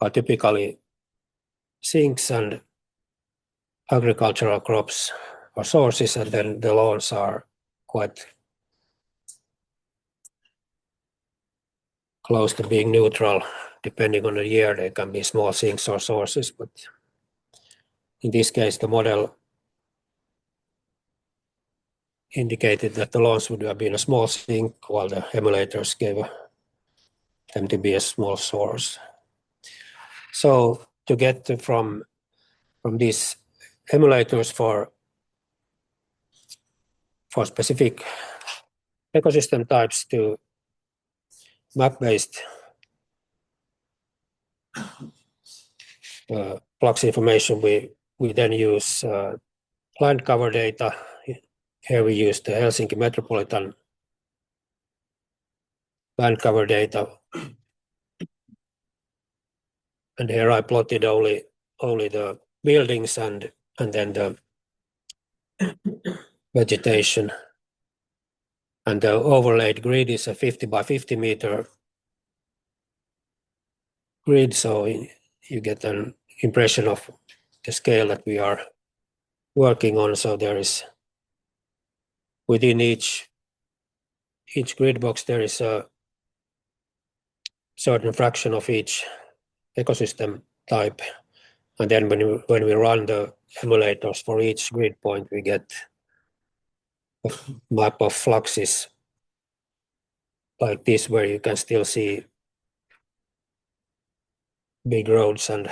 [SPEAKER 7] are typically sinks and agricultural crops are sources, and then the lawns are quite close to being neutral. Depending on the year, they can be small sinks or sources, but in this case, the model indicated that the lawns would have been a small sink, while the emulators gave them to be a small source. So to get from these emulators for specific ecosystem types to map-based flux information, we then use land cover data. Here we use the Helsinki metropolitan land cover data, and here I plotted only the buildings and then the vegetation. And the overlaid grid is a 50 by 50 meter grid, so you get an impression of the scale that we are working on. So there is within each grid box there is a certain fraction of each ecosystem type, and then when we run the emulators for each grid point, we get a map of fluxes like this, where you can still see big roads and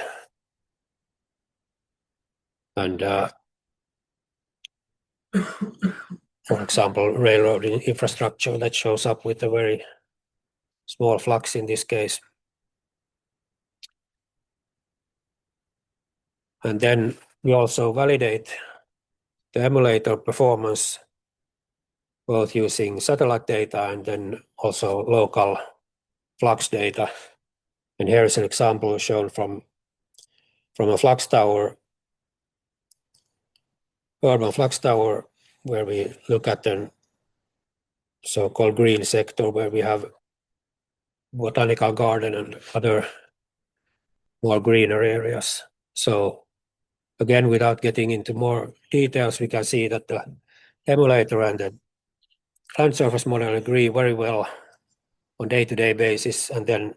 [SPEAKER 7] for example, railroad infrastructure that shows up with a very small flux in this case. And then we also validate the emulator performance both using satellite data and then also local flux data. And here is an example shown from a flux tower, urban flux tower, where we look at the so-called green sector, where we have botanical garden and other more greener areas. So again, without getting into more details, we can see that the emulator and the land surface model agree very well on day-to-day basis, and then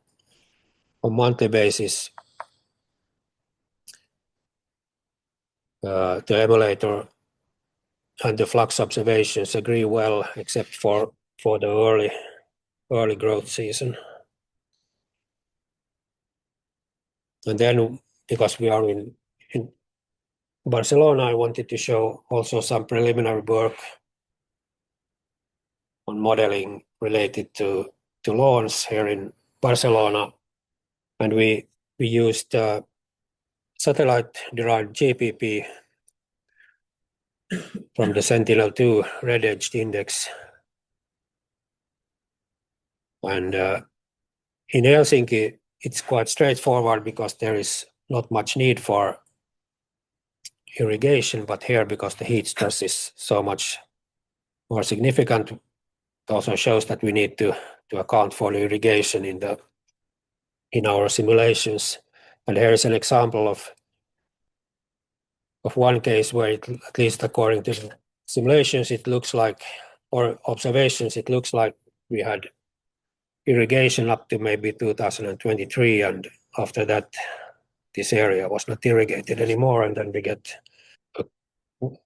[SPEAKER 7] on monthly basis, the emulator and the flux observations agree well, except for the early growth season. And then, because we are in Barcelona, I wanted to show also some preliminary work on modeling related to lawns here in Barcelona. And we used satellite-derived GPP from the Sentinel-2 red-edged index. And in Helsinki, it's quite straightforward because there is not much need for irrigation, but here, because the heat stress is so much more significant, it also shows that we need to account for the irrigation in our simulations. And here is an example of one case where at least according to the simulations, it looks like, or observations, it looks like we had irrigation up to maybe 2023, and after that this area was not irrigated anymore, and then we get a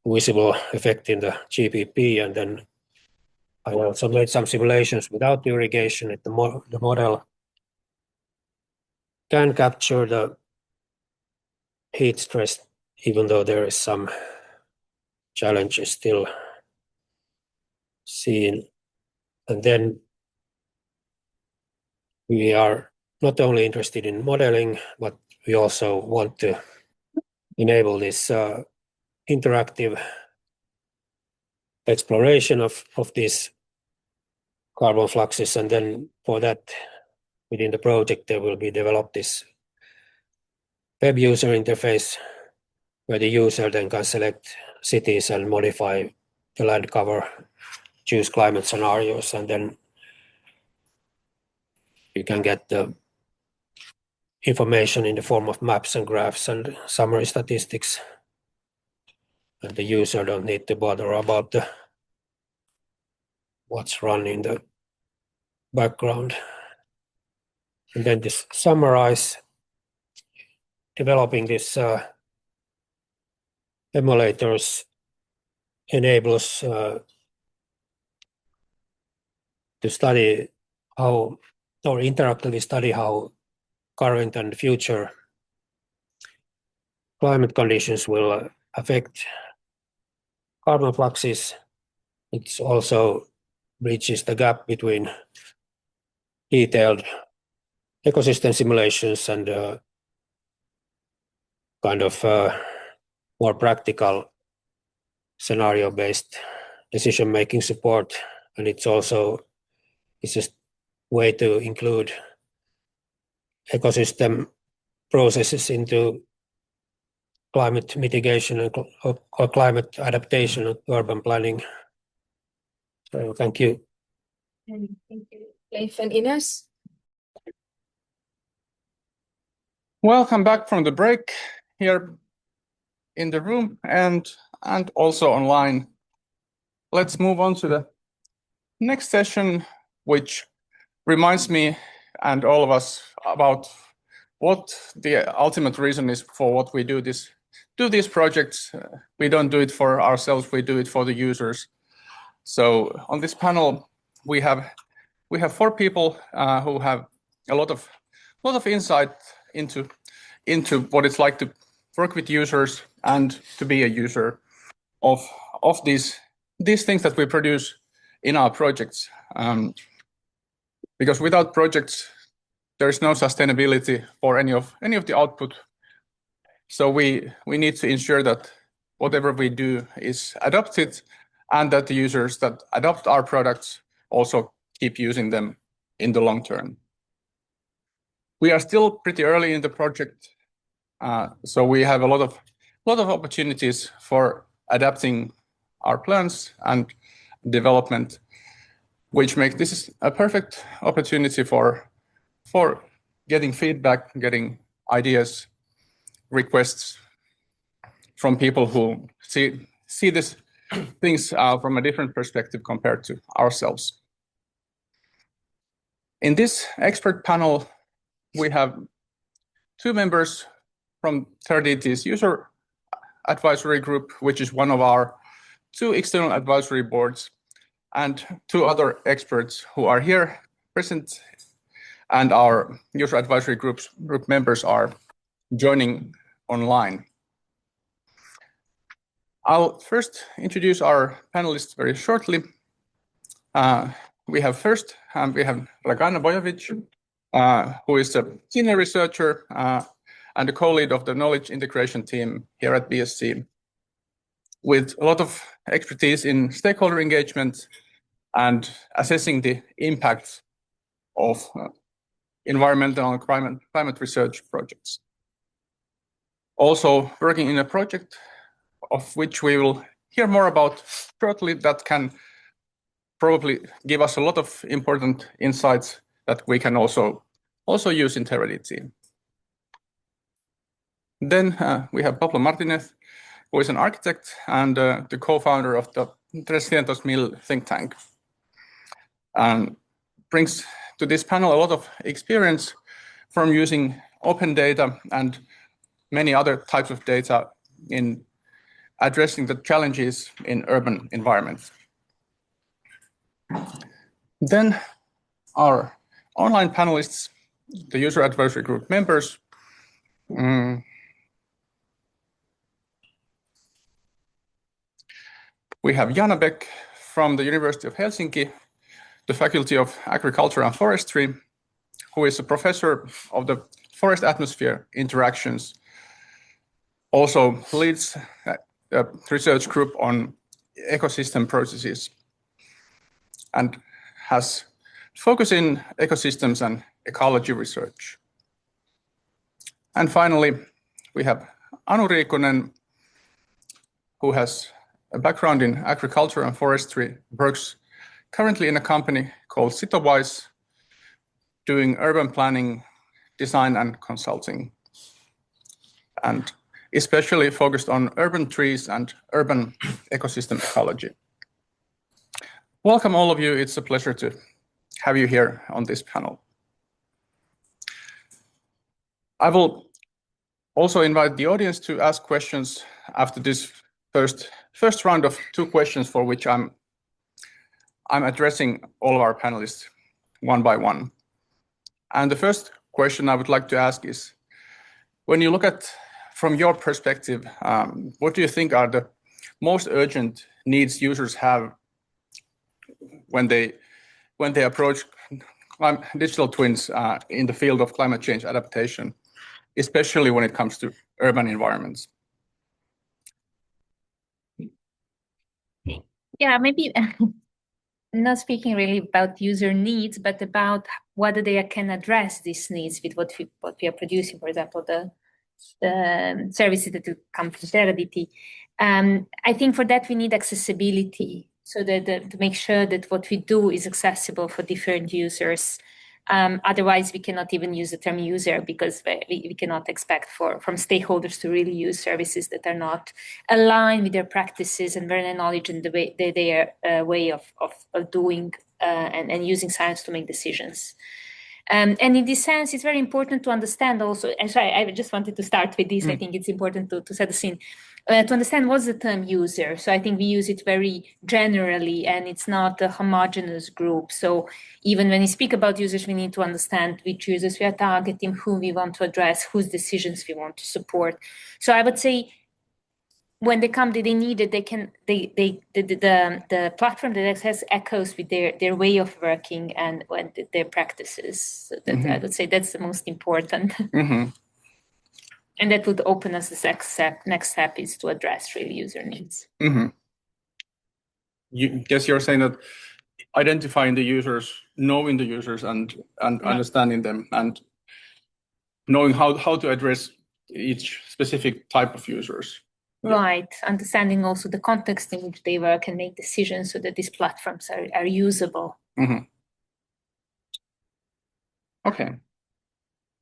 [SPEAKER 7] visible effect in the GPP. And then I also made some simulations without irrigation. The model can capture the heat stress, even though there is some challenges still seen. And then we are not only interested in modeling, but we also want to enable this interactive exploration of these carbon fluxes. And then for that, within the project, there will be developed this web user interface where the user then can select cities and modify the land cover, choose climate scenarios, and then you can get the information in the form of maps and graphs and summary statistics. And the user don't need to bother about what's run in the background. And then this summarize, developing this emulators enables to study how, or interactively study how current and future climate conditions will affect carbon fluxes. It also bridges the gap between detailed ecosystem simulations and kind of more practical scenario-based decision-making support. And it's just way to include ecosystem processes into climate mitigation or climate adaptation and urban planning. So thank you.
[SPEAKER 1] Thank you, Leif and Ines.
[SPEAKER 8] Welcome back from the break here in the room and also online. Let's move on to the next session, which reminds me and all of us about what the ultimate reason is for what we do these projects. We don't do it for ourselves, we do it for the users. So on this panel, we have 4 people who have a lot of insight into what it's like to work with users and to be a user of these things that we produce in our projects. Because without projects, there is no sustainability for any of the output. So we need to ensure that whatever we do is adopted, and that the users that adopt our products also keep using them in the long term. We are still pretty early in the project, so we have a lot of opportunities for adapting our plans and development, which makes this a perfect opportunity for getting feedback, getting ideas, requests from people who see these things from a different perspective compared to ourselves. In this expert panel, we have 2 members from TerraDT's user advisory group, which is one of our 2 external advisory boards, and 2 other experts who are here present, and our user advisory group members are joining online. I'll first introduce our panelists very shortly. We have Dragana Bojovic, who is a senior researcher and a co-lead of the knowledge integration team here at BSc, with a lot of expertise in stakeholder engagement and assessing the impact of environmental and climate research projects. Also working in a project of which we will hear more about shortly, that can probably give us a lot of important insights that we can also use in TerraDT. Then we have Pablo Martinez, who is an architect and the co-founder of the 300,000 think tank, and brings to this panel a lot of experience from using open data and many other types of data in addressing the challenges in urban environments. Then our online panelists, the user advisory group members. We have Jana Beck from the University of Helsinki, the Faculty of Agriculture and Forestry, who is a professor of the forest atmosphere interactions, also leads a research group on ecosystem processes, and has focus in ecosystems and ecology research. And finally, we have Anu Riikonen, who has a background in agriculture and forestry, works currently in a company called Sitowise, doing urban planning, design and consulting, and especially focused on urban trees and urban ecosystem ecology. Welcome all of you. It's a pleasure to have you here on this panel. I will also invite the audience to ask questions after this first round of 2 questions, for which I'm addressing all of our panelists one by one. And the first question I would like to ask is, when you look at, from your perspective, what do you think are the most urgent needs users have when they approach digital twins in the field of climate change adaptation, especially when it comes to urban environments?
[SPEAKER 9] Yeah, maybe not speaking really about user needs, but about whether they can address these needs with what we are producing. For example, the services that will come from TerraDT. I think for that we need accessibility, so that to make sure that what we do is accessible for different users. Otherwise, we cannot even use the term user, because we cannot expect from stakeholders to really use services that are not aligned with their practices and their knowledge and their way of doing and using science to make decisions. And in this sense, it's very important to understand also, and sorry, I just wanted to start with this. I think it's important to set the scene, to understand what's the term user. So I think we use it very generally, and it's not a homogeneous group. So even when we speak about users, we need to understand which users we are targeting, who we want to address, whose decisions we want to support. So I would say, when they come, they need it. The platform that has echoes with their way of working and their practices. So that I would say that's the most important. And that would open us the next step is to address really user needs.
[SPEAKER 8] You're saying that identifying the users, knowing the users, and understanding them, and knowing how to address each specific type of users.
[SPEAKER 9] Right. Understanding also the context in which they work and make decisions, so that these platforms are usable.
[SPEAKER 8] Okay.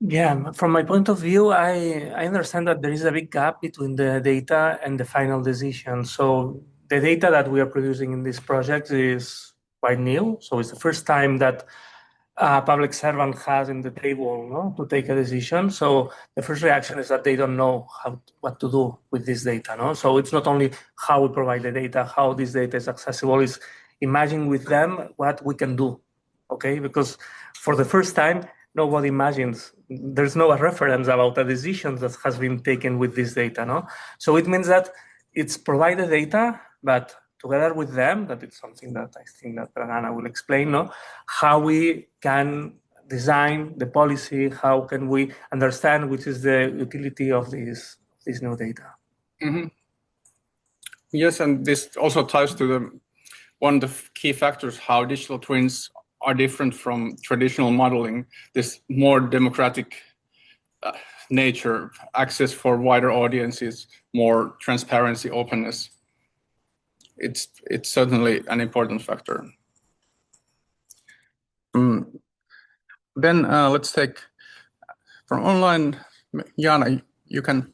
[SPEAKER 10] Yeah, from my point of view, I understand that there is a big gap between the data and the final decision. So the data that we are producing in this project is quite new. So it's the first time that a public servant has in the table, no, to take a decision. So the first reaction is that they don't know what to do with this data. No? So it's not only how we provide the data, how this data is accessible, is imagine with them what we can do, okay? Because for the first time, nobody imagines, there's no reference about a decision that has been taken with this data. No? So it means that it's provide the data, but together with them, that it's something that I think that Pranana will explain, no? How we can design the policy, how can we understand which is the utility of this new data.
[SPEAKER 8] Mm-hmm. Yes, and this also ties to one of the key factors, how digital twins are different from traditional modeling, this more democratic nature, access for wider audiences, more transparency, openness. It's certainly an important factor. Then let's take from online. Jana, you can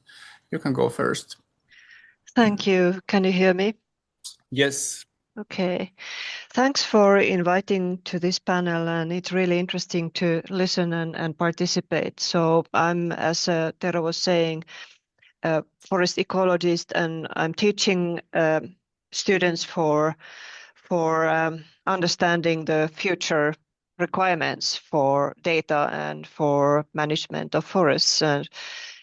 [SPEAKER 8] go first.
[SPEAKER 11] Thank you. Can you hear me?
[SPEAKER 8] Yes.
[SPEAKER 11] Okay. Thanks for inviting to this panel, and it's really interesting to listen and participate. So I'm, as Tero was saying, a forest ecologist, and I'm teaching students for understanding the future requirements for data and for management of forests. And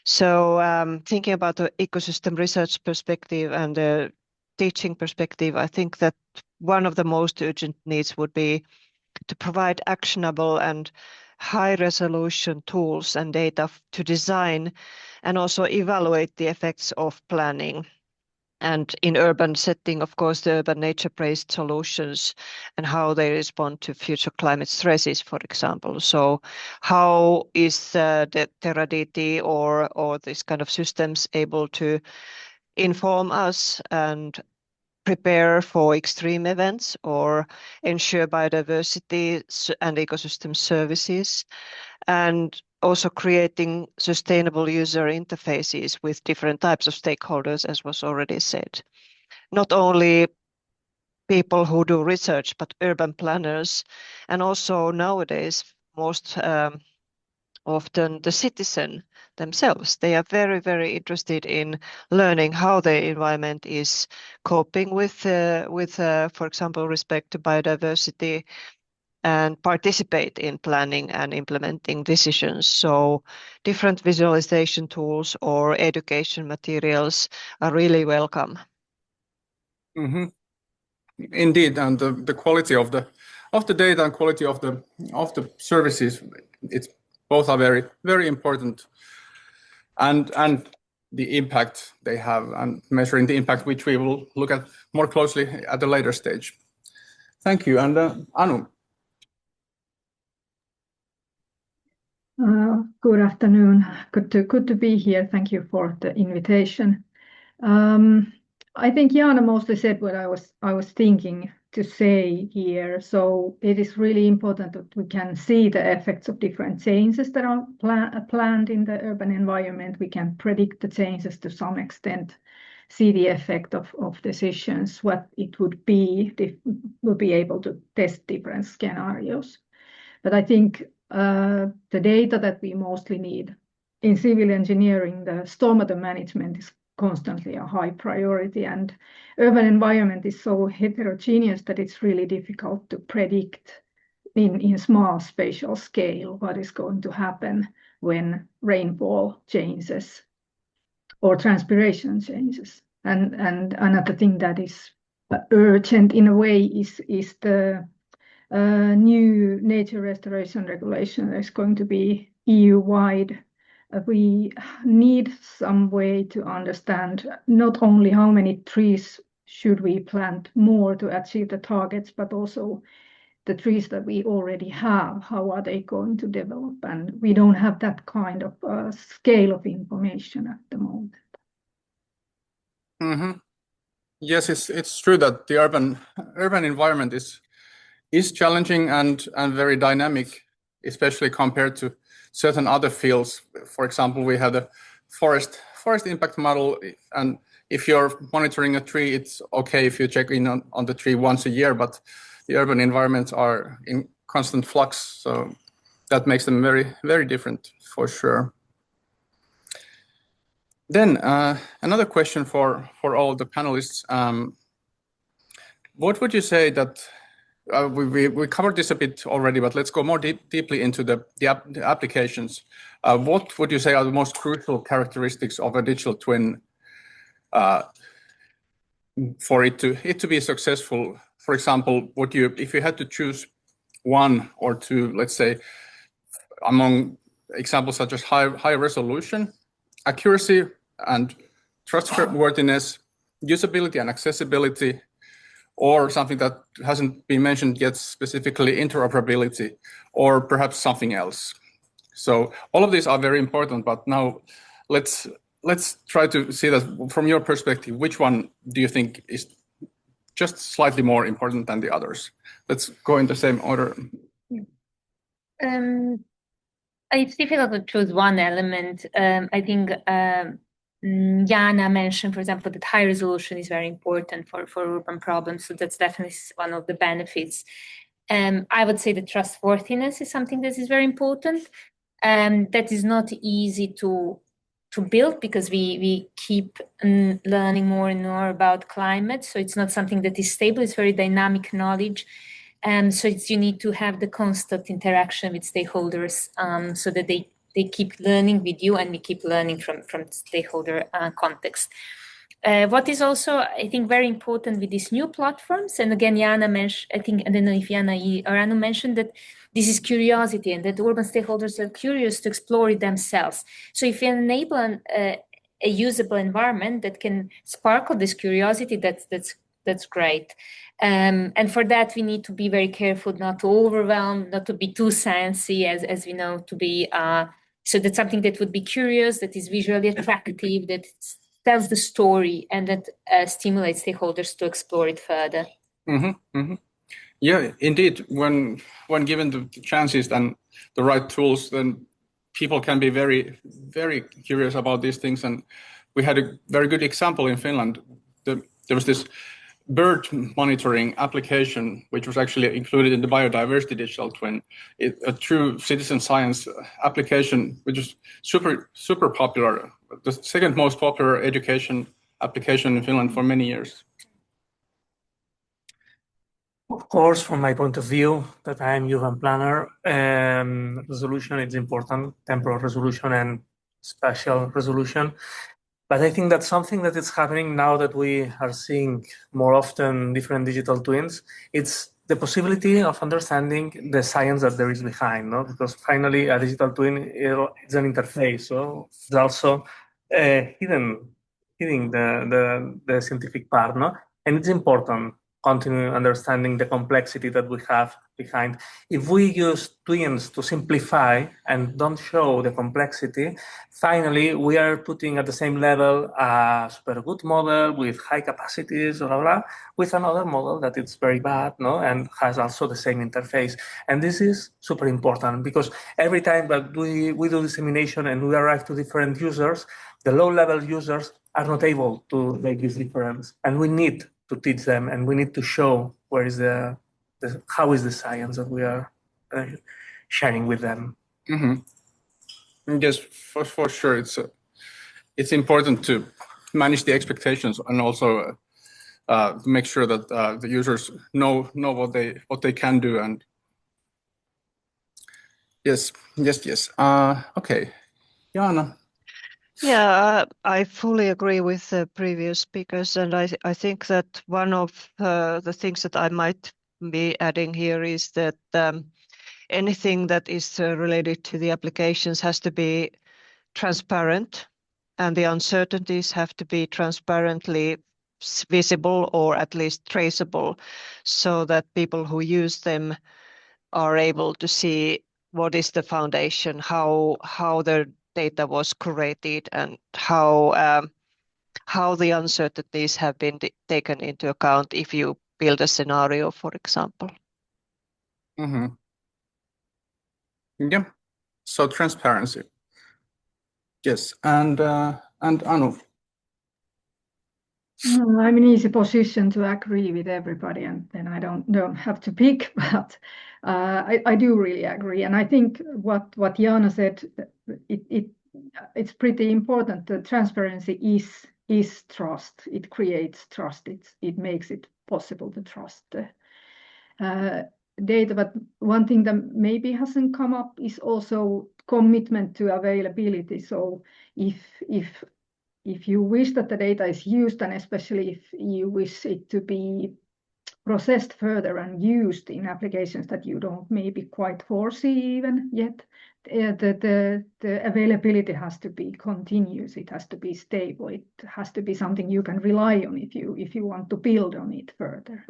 [SPEAKER 11] so thinking about the ecosystem research perspective and the teaching perspective, I think that one of the most urgent needs would be to provide actionable and high resolution tools and data to design and also evaluate the effects of planning. And in urban setting, of course, the urban nature-based solutions and how they respond to future climate stresses, for example. So how is the TerraDT or this kind of systems able to inform us and prepare for extreme events or ensure biodiversity and ecosystem services, and also creating sustainable user interfaces with different types of stakeholders, as was already said. Not only people who do research, but urban planners, and also nowadays, most often the citizen themselves. They are very, very interested in learning how the environment is coping with for example, respect to biodiversity, and participate in planning and implementing decisions. So different visualization tools or education materials are really welcome.
[SPEAKER 8] Mm-hmm. Indeed, and the quality of the data and quality of the services, it's both are very, very important, and the impact they have, and measuring the impact, which we will look at more closely at a later stage. Thank you, and Anu.
[SPEAKER 12] Good afternoon. Good to be here. Thank you for the invitation. I think Jana mostly said what I was thinking to say here. So it is really important that we can see the effects of different changes that are planned in the urban environment. We can predict the changes to some extent, see the effect of decisions, what it would be if we'll be able to test different scenarios. But I think the data that we mostly need in civil engineering, the stormwater management is constantly a high priority, and urban environment is so heterogeneous that it's really difficult to predict in small spatial scale what is going to happen when rainfall changes or transpiration changes. And another thing that is urgent in a way is the new nature restoration regulation that is going to be EU-wide. We need some way to understand not only how many trees should we plant more to achieve the targets, but also the trees that we already have, how are they going to develop? And we don't have that kind of scale of information at the moment.
[SPEAKER 8] Mm-hmm. Yes, it's true that the urban environment is challenging and very dynamic, especially compared to certain other fields. For example, we have the forest impact model, and if you're monitoring a tree, it's okay if you check in on the tree once a year, but the urban environments are constant flux. So that makes them very, very different for sure. Then another question for all the panelists. What would you say that we covered this a bit already, but let's go more deeply into the applications. What would you say are the most crucial characteristics of a digital twin for it to be successful? For example, if you had to choose one or two, let's say, among examples such as high resolution, accuracy and trustworthiness, usability and accessibility, or something that hasn't been mentioned yet specifically, interoperability, or perhaps something else. So all of these are very important, but now let's try to see that from your perspective, which one do you think is just slightly more important than the others? Let's go in the same order.
[SPEAKER 9] It's difficult to choose one element. I think Jana mentioned, for example, that high resolution is very important for urban problems. So that's definitely one of the benefits. I would say the trustworthiness is something that is very important. That is not easy to build because we keep learning more and more about climate. So it's not something that is stable. It's very dynamic knowledge. So you need to have the constant interaction with stakeholders so that they keep learning with you and we keep learning from stakeholder context. What is also, I think, very important with these new platforms, and again, Jana mentioned, I don't know if Jana or Anu mentioned that this is curiosity and that urban stakeholders are curious to explore it themselves. So if you enable a usable environment that can sparkle this curiosity, that's great. And for that, we need to be very careful not to overwhelm, not to be too sciencey, as we know, to be, so that's something that would be curious, that is visually attractive, that tells the story, and that stimulates stakeholders to explore it further.
[SPEAKER 8] Mm-hmm, mm-hmm. Yeah, indeed. When given the chances and the right tools, then people can be very, very curious about these things. And we had a very good example in Finland. There was this bird monitoring application, which was actually included in the biodiversity digital twin, a true citizen science application, which is super, super popular, the second most popular education application in Finland for many years.
[SPEAKER 10] Of course, from my point of view, that I'm urban planner, resolution is important, temporal resolution and spatial resolution. But I think that's something that is happening now that we are seeing more often different digital twins. It's the possibility of understanding the science that there is behind, no? Because finally a digital twin is an interface, so it's also hidden the scientific part, no? And it's important continue understanding the complexity that we have behind. If we use twins to simplify and don't show the complexity, finally we are putting at the same level a super good model with high capacities, blah, blah, with another model that is very bad, no, and has also the same interface. And this is super important because every time that we do dissemination and we arrive to different users, the low-level users are not able to make this difference, and we need to teach them, and we need to show where is how is the science that we are sharing with them.
[SPEAKER 8] Mm-hmm. Yes, for sure, it's important to manage the expectations and also make sure that the users know what they can do. And yes. Okay, Jana.
[SPEAKER 11] Yeah, I fully agree with the previous speakers, and I think that one of the things that I might be adding here is that anything that is related to the applications has to be transparent, and the uncertainties have to be transparently visible or at least traceable, so that people who use them are able to see what is the foundation, how the data was curated, and how the uncertainties have been taken into account if you build a scenario, for example.
[SPEAKER 8] Mm-hmm. Yeah. So transparency. Yes, and Anu.
[SPEAKER 12] I'm in an easy position to agree with everybody, and then I don't have to pick, but I do really agree. And I think what Jana said, it's pretty important. The transparency is trust. It creates trust. It makes it possible to trust the data. But one thing that maybe hasn't come up is also commitment to availability. So if you wish that the data is used, and especially if you wish it to be processed further and used in applications that you don't maybe quite foresee even yet, the availability has to be continuous. It has to be stable. It has to be something you can rely on if you want to build on it further.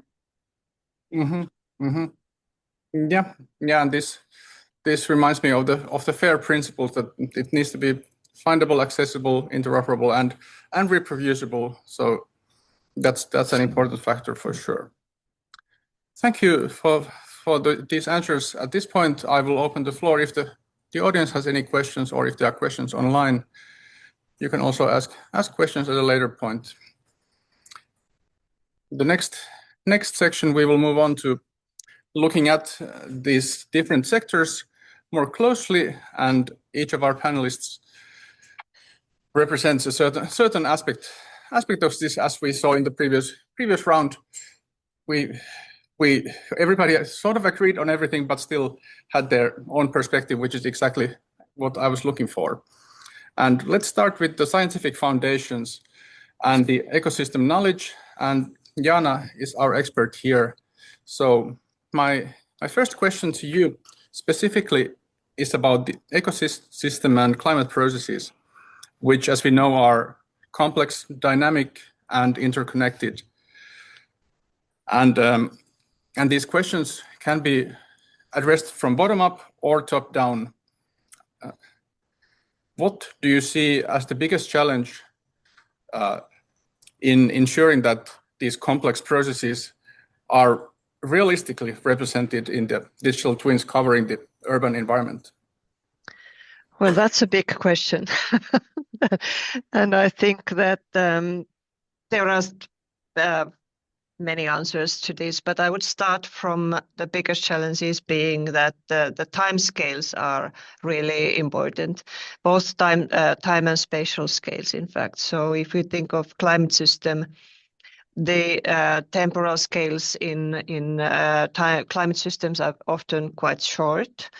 [SPEAKER 8] Yeah, and this reminds me of the FAIR principles, that it needs to be findable, accessible, interoperable, and reproducible. So that's an important factor for sure. Thank you for these answers. At this point, I will open the floor. If the audience has any questions, or if there are questions online, you can also ask questions at a later point. The next section, we will move on to looking at these different sectors more closely, and each of our panelists represents a certain aspect of this. As we saw in the previous round, everybody sort of agreed on everything, but still had their own perspective, which is exactly what I was looking for. And let's start with the scientific foundations and the ecosystem knowledge. And Jana is our expert here. So my first question to you specifically is about the ecosystem and climate processes, which, as we know, are complex, dynamic, and interconnected. And these questions can be addressed from bottom up or top down. What do you see as the biggest challenge in ensuring that these complex processes are realistically represented in the digital twins covering the urban environment?
[SPEAKER 11] Well, that's a big question. And I think that there are many answers to this, but I would start from the biggest challenges being that the timescales are really important, both time and spatial scales, in fact. So if we think of climate system, the temporal scales in climate systems are often quite short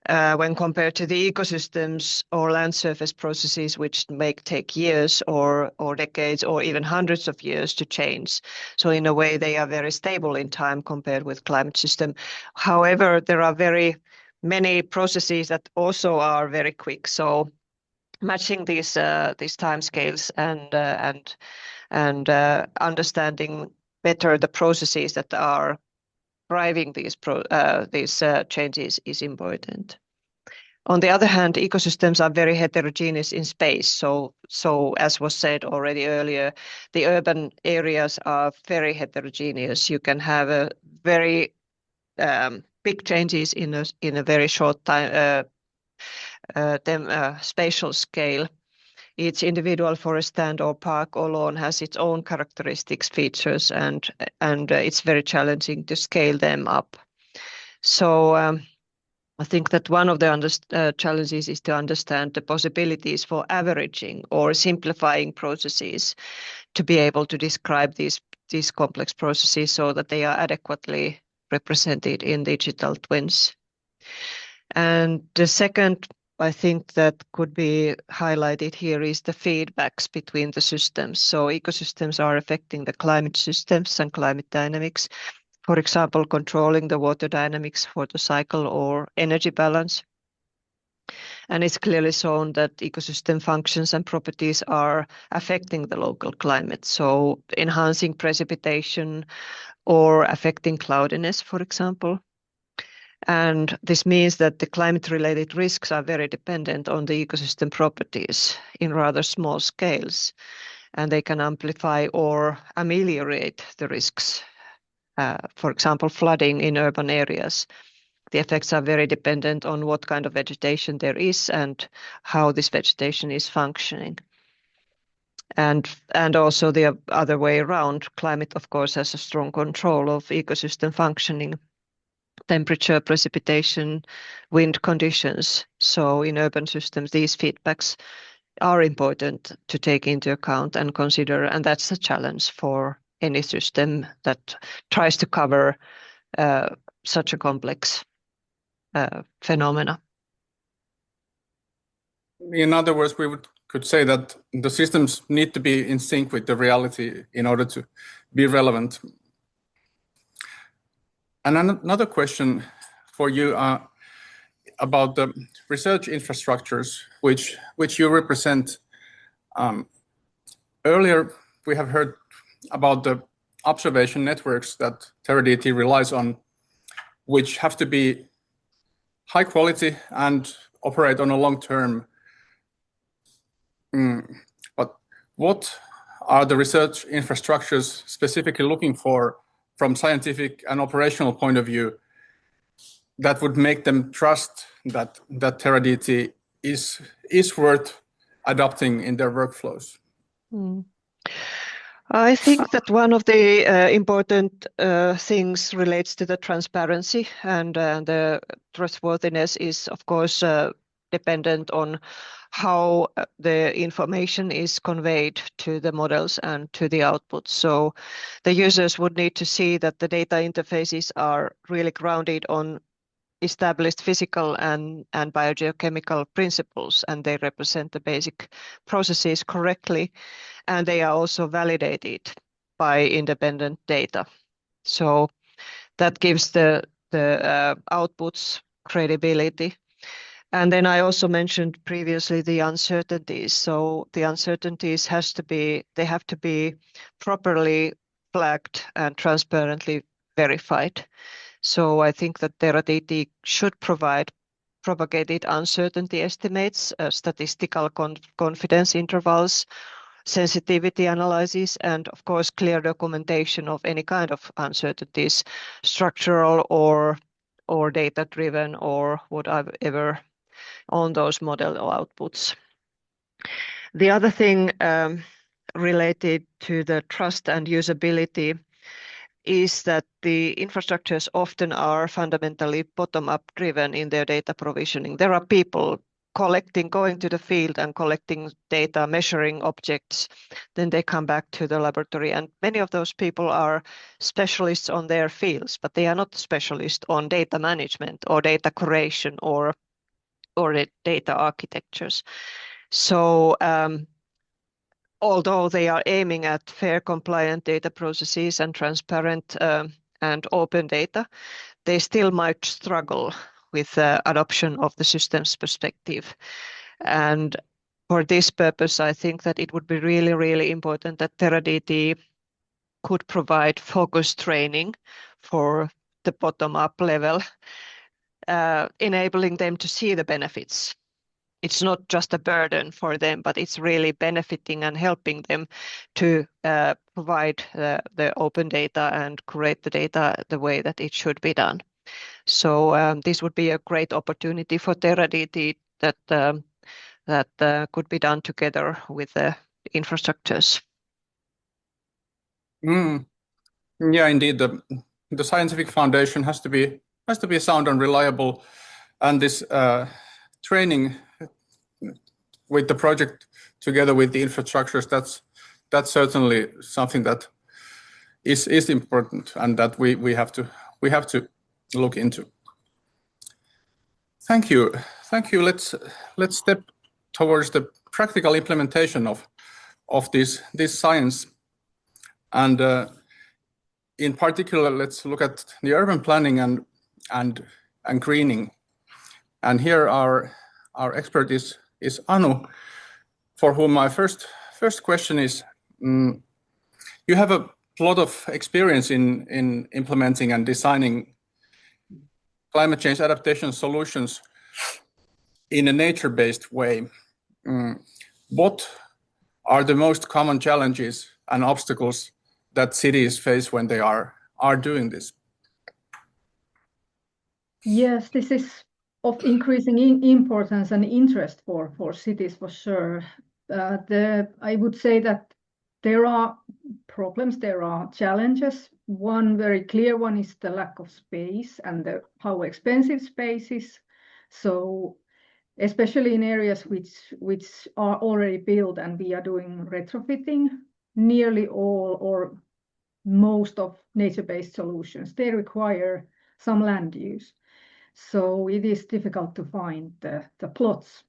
[SPEAKER 11] when compared to the ecosystems or land surface processes, which may take years or decades or even hundreds of years to change. So in a way, they are very stable in time compared with climate system. However, there are very many processes that also are very quick. So matching these timescales and understanding better the processes that are driving these changes is important. On the other hand, ecosystems are very heterogeneous in space. So as was said already earlier, the urban areas are very heterogeneous. You can have a very big changes in a very short time spatial scale. Each individual forest stand or park or lawn has its own characteristics, features, and it's very challenging to scale them up. So I think that one of the challenges is to understand the possibilities for averaging or simplifying processes to be able to describe these complex processes so that they are adequately represented in digital twins. And the second, I think, that could be highlighted here is the feedbacks between the systems. So ecosystems are affecting the climate systems and climate dynamics. For example, controlling the water dynamics for the cycle or energy balance. And it's clearly shown that ecosystem functions and properties are affecting the local climate. So enhancing precipitation or affecting cloudiness, for example. And this means that the climate-related risks are very dependent on the ecosystem properties in rather small scales, and they can amplify or ameliorate the risks. For example, flooding in urban areas. The effects are very dependent on what kind of vegetation there is and how this vegetation is functioning. And also the other way around. Climate, of course, has a strong control of ecosystem functioning, temperature, precipitation, wind conditions. So in urban systems, these feedbacks are important to take into account and consider, and that's a challenge for any system that tries to cover such a complex phenomena.
[SPEAKER 8] In other words, we could say that the systems need to be in sync with the reality in order to be relevant. And another question for you about the research infrastructures which you represent. Earlier, we have heard about the observation networks that TerraDT relies on, which have to be high quality and operate on a long term. But what are the research infrastructures specifically looking for from scientific and operational point of view that would make them trust that TerraDT is worth adopting in their workflows?
[SPEAKER 11] I think that one of the important things relates to the transparency, and the trustworthiness is, of course, dependent on how the information is conveyed to the models and to the output. So the users would need to see that the data interfaces are really grounded on established physical and biogeochemical principles, and they represent the basic processes correctly, and they are also validated by independent data. So that gives the outputs credibility. And then I also mentioned previously the uncertainties. So the uncertainties have to be properly flagged and transparently verified. So I think that TerraDT should provide propagated uncertainty estimates, statistical confidence intervals, sensitivity analysis, and of course clear documentation of any kind of uncertainties, structural or data-driven or whatever on those model outputs. The other thing related to the trust and usability is that the infrastructures often are fundamentally bottom-up driven in their data provisioning. There are people going to the field and collecting data, measuring objects, then they come back to the laboratory. And many of those people are specialists on their fields, but they are not specialists on data management or data curation or data architectures. So although they are aiming at fair, compliant data processes and transparent and open data, they still might struggle with adoption of the systems perspective. And for this purpose, I think that it would be really, really important that TerraDT could provide focused training for the bottom-up level, enabling them to see the benefits. It's not just a burden for them, but it's really benefiting and helping them to provide the open data and curate the data the way that it should be done. So this would be a great opportunity for TerraDT that could be done together with the infrastructures.
[SPEAKER 8] Yeah, indeed. The scientific foundation has to be sound and reliable, and this training with the project together with the infrastructures, that's certainly something that is important and that we have to look into. Thank you. Let's step towards the practical implementation of this science, and in particular, let's look at the urban planning and greening. And here our expert is Anu, for whom my first question is, you have a lot of experience in implementing and designing climate change adaptation solutions in a nature-based way. What are the most common challenges and obstacles that cities face when they are doing this?
[SPEAKER 12] Yes, this is of increasing importance and interest for cities for sure. I would say that there are problems, there are challenges. One very clear one is the lack of space and how expensive space is. So especially in areas which are already built and we are doing retrofitting, nearly all or most of nature-based solutions, they require some land use. So it is difficult to find the plots,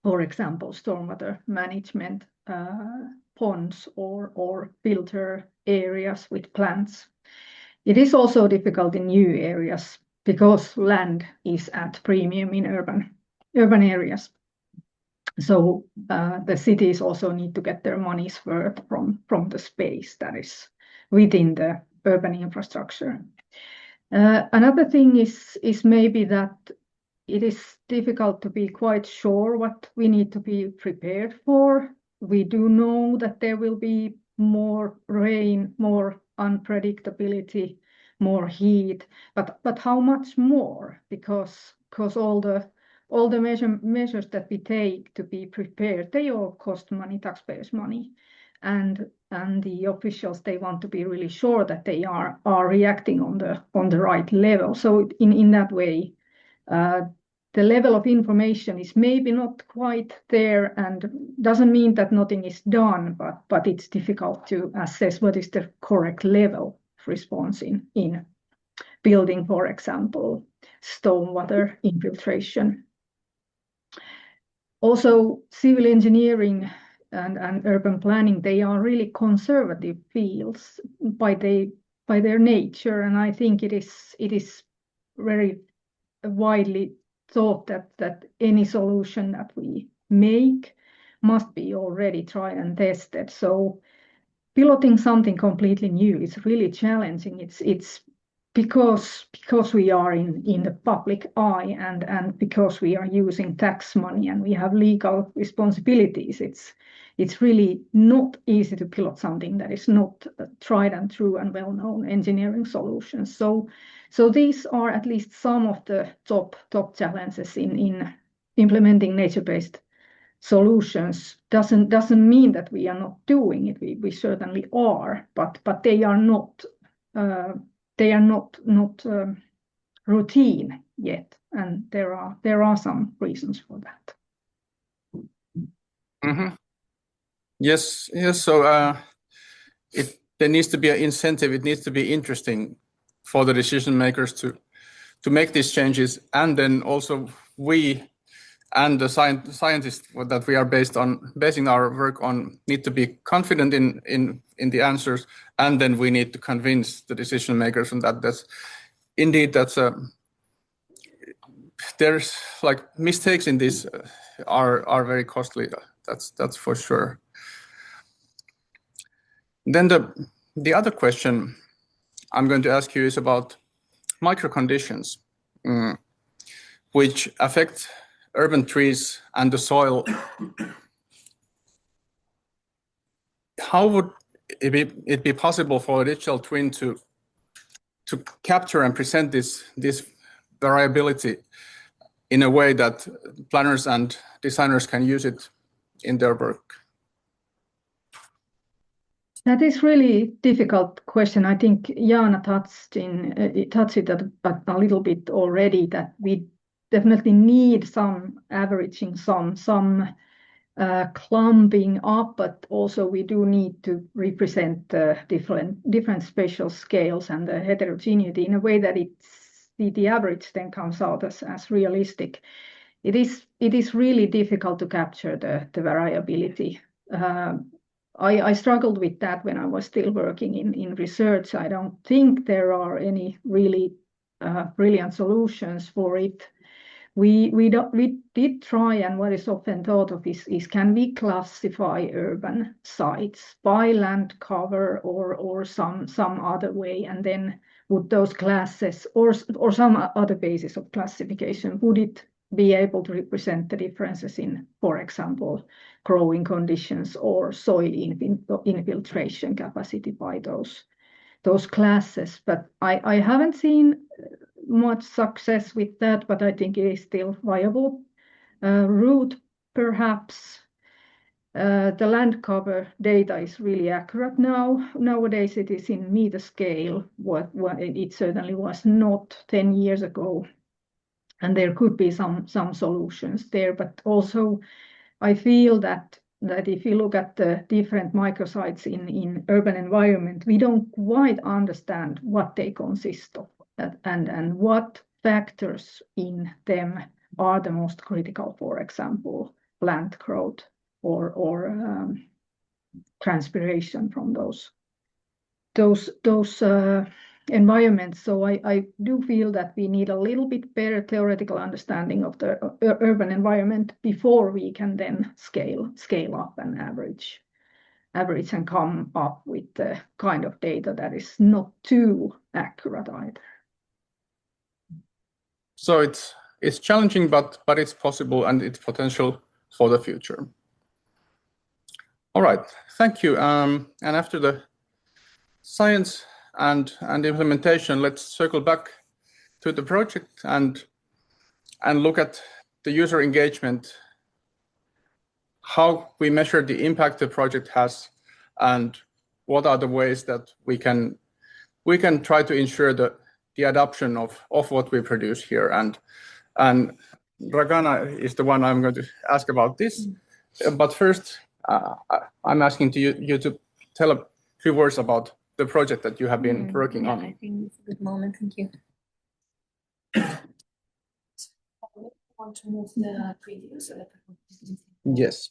[SPEAKER 12] for example, stormwater management, ponds or filter areas with plants. It is also difficult in new areas because land is at premium in urban areas. So the cities also need to get their money's worth from the space that is within the urban infrastructure. Another thing is maybe that it is difficult to be quite sure what we need to be prepared for. We do know that there will be more rain, more unpredictability, more heat, but how much more? Because all the measures that we take to be prepared, they all cost money, taxpayers' money, and the officials, they want to be really sure that they are reacting on the right level. So in that way, the level of information is maybe not quite there, and doesn't mean that nothing is done, but it's difficult to assess what is the correct level of response in building, for example, stormwater infiltration. Also, civil engineering and urban planning, they are really conservative fields by their nature, and I think it is very widely thought that any solution that we make must be already tried and tested. So piloting something completely new is really challenging. It's because we are in the public eye and because we are using tax money and we have legal responsibilities. It's really not easy to pilot something that is not tried and true and well-known engineering solutions. So these are at least some of the top challenges in implementing nature-based solutions. Doesn't mean that we are not doing it. We certainly are, but they are not routine yet, and there are some reasons for that.
[SPEAKER 8] Mm-hmm. Yes. So there needs to be an incentive. It needs to be interesting for the decision makers to make these changes, and then also we and the scientists that we are basing our work on need to be confident in the answers, and then we need to convince the decision makers on that. There's like mistakes in this are very costly. That's for sure. Then the other question I'm going to ask you is about micro conditions, which affect urban trees and the soil. How would it be possible for a digital twin to capture and present this variability in a way that planners and designers can use it in their work?
[SPEAKER 12] That is really difficult question. I think Jaana touched it a little bit already, that we definitely need some averaging, some clumping up, but also we do need to represent different spatial scales and the heterogeneity in a way that the average then comes out as realistic. It is really difficult to capture the variability. I struggled with that when I was still working in research. I don't think there are any really brilliant solutions for it. We did try, and what is often thought of is can we classify urban sites by land cover or some other way, and then would those classes or some other basis of classification, would it be able to represent the differences in, for example, growing conditions or soil infiltration capacity by those classes? But I haven't seen much success with that, but I think it is still viable route, perhaps. The land cover data is really accurate now. Nowadays it is in meter scale, what it certainly was not 10 years ago. And there could be some solutions there, but also I feel that if you look at the different microsites in urban environment, we don't quite understand what they consist of and what factors in them are the most critical, for example, plant growth or transpiration from those environments. So I do feel that we need a little bit better theoretical understanding of the urban environment before we can then scale up and average and come up with the kind of data that is not too accurate either.
[SPEAKER 8] So it's challenging, but it's possible and it's potential for the future. All right, thank you. And after the science and implementation, let's circle back to the project and look at the user engagement, how we measure the impact the project has, and what are the ways that we can try to ensure the adoption of what we produce here. And Dragana is the one I'm going to ask about this. But first, I'm asking you to tell a few words about the project that you have been working on.
[SPEAKER 9] I think it's a good moment. Thank you. Want to move the preview so that
[SPEAKER 8] Yes.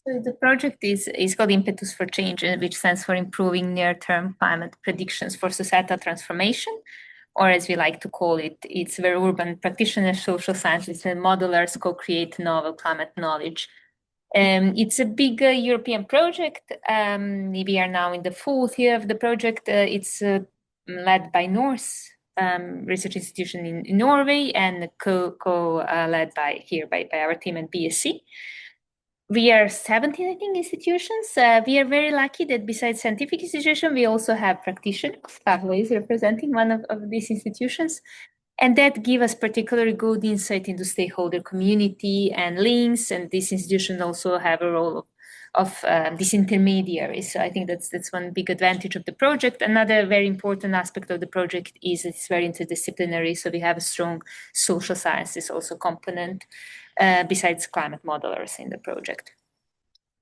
[SPEAKER 9] So the project is called Impetus for Change, which stands for Improving Near-Term Climate Predictions for Societal Transformation, or as we like to call it, it's where urban practitioners, social scientists, and modelers co-create novel climate knowledge. It's a big European project. We are now in the 4th year of the project. It's led by Norse research institution in Norway and led by our team at BSc. We are 17, I think, institutions. We are very lucky that besides scientific institutions, we also have practitioners. Carlo is representing one of these institutions. And that gives us particularly good insight into stakeholder community and links. And these institutions also have a role of these intermediaries. So I think that's one big advantage of the project. Another very important aspect of the project is it's very interdisciplinary. So we have a strong social sciences also component besides climate modelers in the project.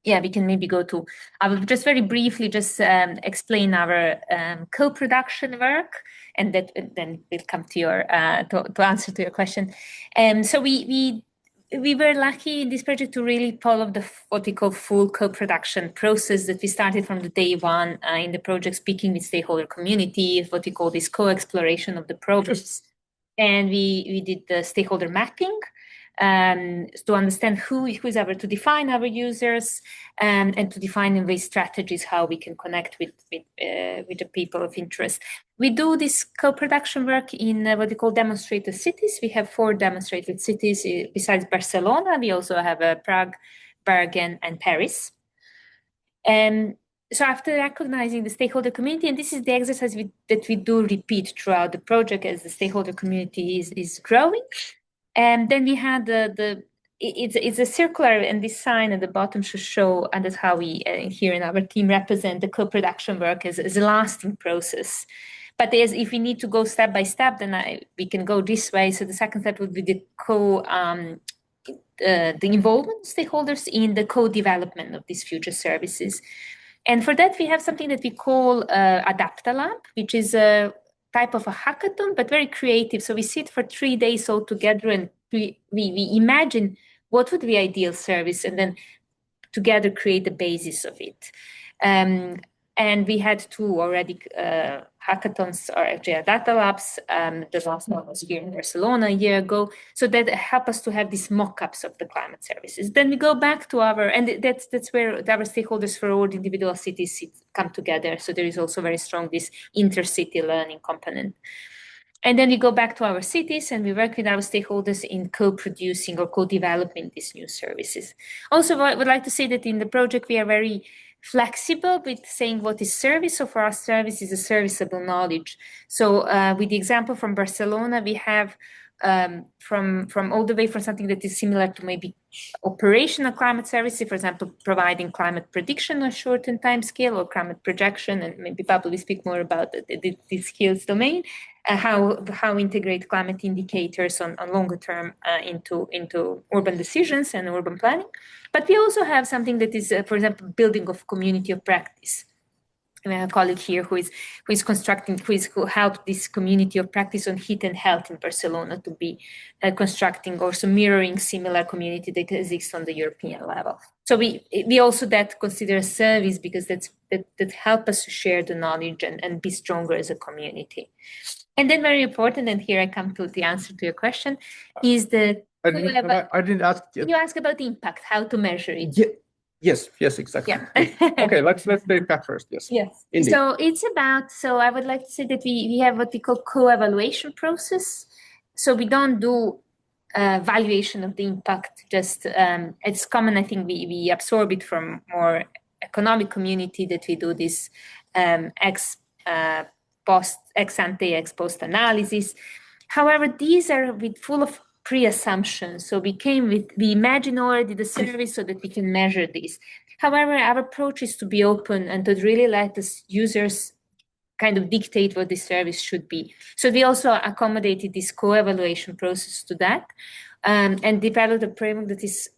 [SPEAKER 9] Yeah, we can maybe go to, I will just very briefly just explain our co-production work, and then we'll come to your to answer to your question. So we were lucky in this project to really follow what we call full co-production process that we started from the day one in the project, speaking with stakeholder community, what we call this co-exploration of the progress. And we did the stakeholder mapping to understand who is able to define our users and to define in ways strategies how we can connect with the people of interest. We do this co-production work in what we call demonstrated cities. We have 4 demonstrated cities besides Barcelona. We also have Prague, Bergen, and Paris. So after recognizing the stakeholder community, and this is the exercise that we do repeat throughout the project as the stakeholder community is growing. And then we had it's a circular, and this sign at the bottom should show, and that's how we here in our team represent the co-production work as a lasting process. But if we need to go step by step, then we can go this way. So the second step would be the involvement of stakeholders in the co-development of these future services. And for that, we have something that we call Adaptation, which is a type of a hackathon, but very creative. So we sit for 3 days all together and we imagine what would be ideal service and then together create the basis of it. And we had 2 already hackathons, or actually data labs. The last one was here in Barcelona a year ago. So that helped us to have these mock-ups of the climate services. Then we go back to and that's where our stakeholders for all the individual cities come together. So there is also very strong this intercity learning component. And then we go back to our cities and we work with our stakeholders in co-producing or co-developing these new services. Also, I would like to say that in the project, we are very flexible with saying what is service. So for us, service is a serviceable knowledge. So with the example from Barcelona, we have from all the way from something that is similar to maybe operational climate services, for example, providing climate prediction on shortened time scale or climate projection, and maybe Pablo will speak more about the skills domain, how integrate climate indicators on longer term into urban decisions and urban planning. But we also have something that is, for example, building of community of practice. And I have a colleague here who helped this community of practice on heat and health in Barcelona to be constructing also mirroring similar community that exists on the European level. So we also that consider a service because that help us to share the knowledge and be stronger as a community. And then very important, and here I come to the answer to your question, is the
[SPEAKER 8] I didn't ask yet.
[SPEAKER 9] You ask about the impact, how to measure it.
[SPEAKER 8] Yeah. Yes, exactly.
[SPEAKER 9] Yeah.
[SPEAKER 8] Okay, let's take that first. Yes.
[SPEAKER 9] Yes.
[SPEAKER 8] Indeed.
[SPEAKER 9] So it's about, I would like to say that we have what we call co-evaluation process. So we don't do valuation of the impact, just it's common, I think we absorb it from more economic community that we do this ex ante, ex post analysis. However, these are full of pre-assumptions. So we imagine already the service so that we can measure this. However, our approach is to be open and to really let the users kind of dictate what the service should be. So we also accommodated this co-evaluation process to that and developed a framework that is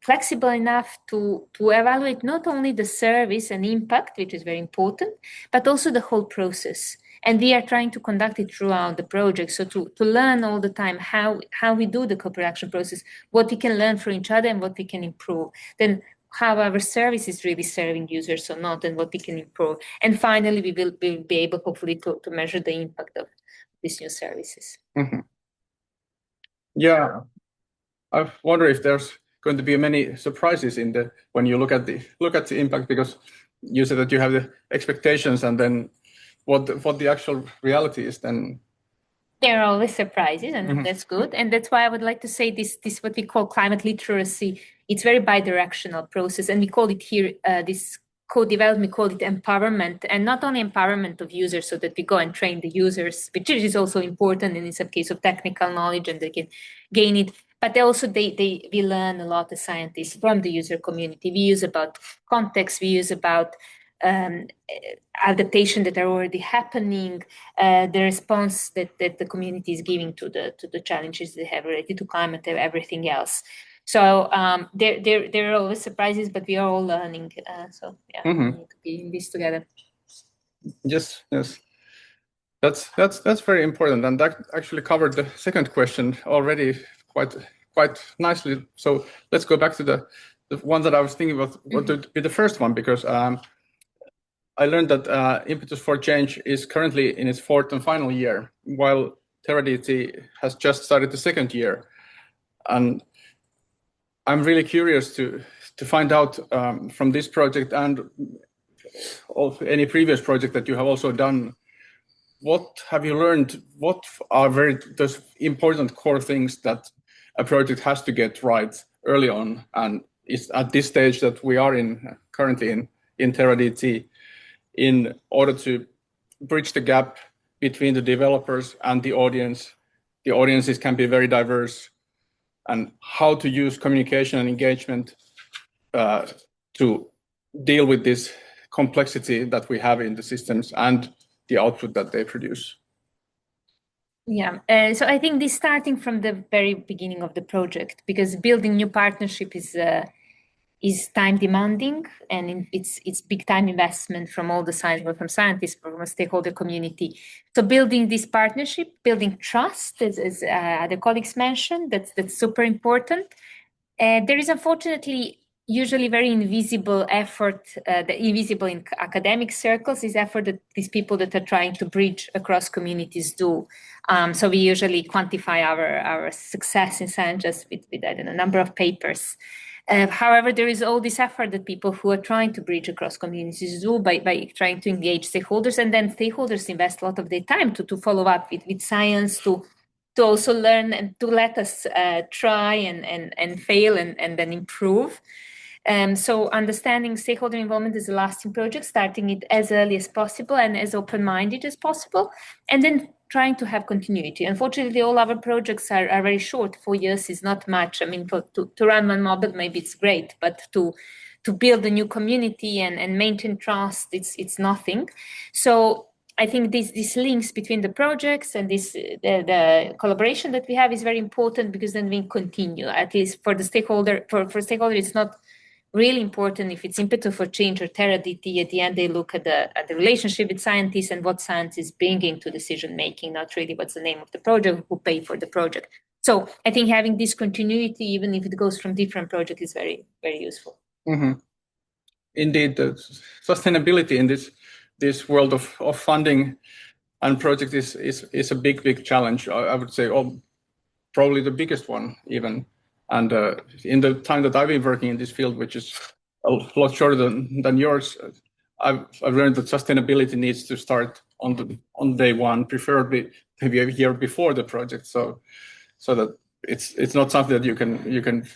[SPEAKER 9] flexible enough to evaluate not only the service and impact, which is very important, but also the whole process. And we are trying to conduct it throughout the project. So to learn all the time how we do the co-production process, what we can learn from each other and what we can improve. Then how our service is really serving users or not and what we can improve. And finally, we will be able hopefully to measure the impact of these new services.
[SPEAKER 8] Mm-hmm. Yeah, I wonder if there's going to be many surprises when you look at the impact, because you said that you have the expectations and then what the actual reality is then.
[SPEAKER 9] There are always surprises, and that's good. And that's why I would like to say this what we call climate literacy. It's very bi-directional process, and we call it here this co-development, we call it empowerment, and not only empowerment of users so that we go and train the users, which is also important in some case of technical knowledge and they can gain it. But also we learn a lot as scientists from the user community. We use about context, we use about adaptation that are already happening, the response that the community is giving to the challenges they have related to climate and everything else. So there are always surprises, but we are all learning. We need to be in this together.
[SPEAKER 8] Yes. That's very important, and that actually covered the second question already quite nicely. So let's go back to the one that I was thinking about what would be the first one, because I learned that Impetus for Change is currently in its fourth and final year, while TerraDT has just started the second year. And I'm really curious to find out from this project and of any previous project that you have also done, what have you learned? What are those important core things that a project has to get right early on? And is at this stage that we are currently in TerraDT, in order to bridge the gap between the developers and the audience. The audiences can be very diverse, and how to use communication and engagement to deal with this complexity that we have in the systems and the output that they produce.
[SPEAKER 9] Yeah, so I think this starting from the very beginning of the project, because building new partnership is time demanding, and it's big time investment from all the sides, from scientists, from a stakeholder community. So building this partnership, building trust, as other colleagues mentioned, that's super important. There is unfortunately usually very invisible effort, invisible in academic circles, is effort that these people that are trying to bridge across communities do. So we usually quantify our success in science just with I don't know, number of papers. However, there is all this effort that people who are trying to bridge across communities do by trying to engage stakeholders, and then stakeholders invest a lot of their time to follow up with science, to also learn and to let us try and fail and then improve. So understanding stakeholder involvement is a lasting project, starting it as early as possible and as open-minded as possible, and then trying to have continuity. Unfortunately, all our projects are very short. 4 years is not much. I mean, to run one model, maybe it's great, but to build a new community and maintain trust, it's nothing. So I think these links between the projects and the collaboration that we have is very important, because then we continue. At least for the stakeholder, for stakeholder, it's not really important if it's impetus for change or TerraDT. At the end, they look at the relationship with scientists and what science is bringing to decision making, not really what's the name of the project, who paid for the project. So I think having this continuity, even if it goes from different projects, is very, very useful.
[SPEAKER 8] Mm-hmm. Indeed, the sustainability in this world of funding and project is a big challenge. I would say, probably the biggest one even. And in the time that I've been working in this field, which is a lot shorter than yours, I've learned that sustainability needs to start on day one, preferably maybe a year before the project, so that it's not something that you can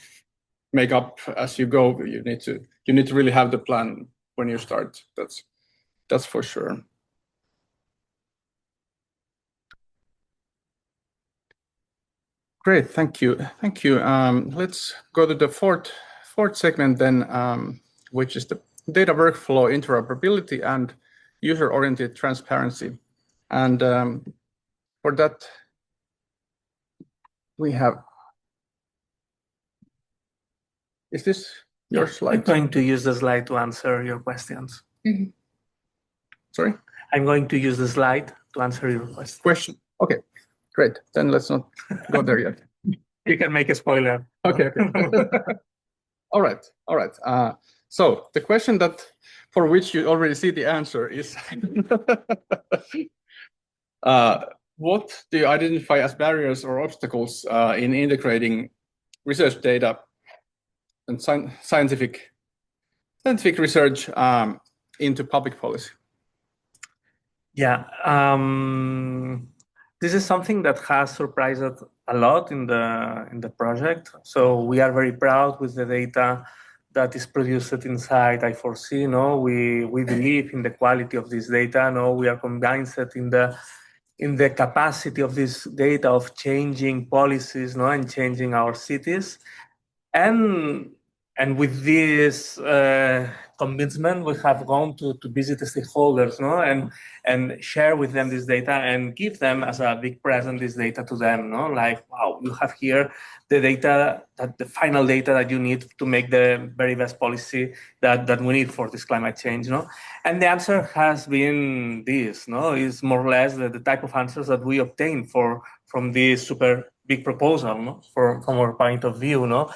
[SPEAKER 8] make up as you go. You need to really have the plan when you start. That's for sure. Great, thank you. Let's go to the fourth segment then, which is the data workflow interoperability and user-oriented transparency. And for that, we have. Is this your slide?
[SPEAKER 10] I'm going to use the slide to answer your questions.
[SPEAKER 9] Mm-hmm.
[SPEAKER 8] Sorry?
[SPEAKER 10] I'm going to use the slide to answer your question.
[SPEAKER 8] Okay, great. Then let's not go there yet.
[SPEAKER 10] You can make a spoiler.
[SPEAKER 8] Okay. All right. So the question for which you already see the answer is, what do you identify as barriers or obstacles in integrating research data and scientific research into public policy?
[SPEAKER 10] Yeah, this is something that has surprised us a lot in the project. So we are very proud with the data that is produced inside I4C. No, we believe in the quality of this data. No, we are convinced that in the capacity of this data of changing policies, no, and changing our cities, and with this convincement, we have gone to visit the stakeholders, no, and share with them this data and give them as a big present this data to them, no, like, wow, you have here the data, the final data that you need to make the very best policy that we need for this climate change, no. And the answer has been this, no, is more or less the type of answers that we obtain from this super big proposal, no, from our point of view, no.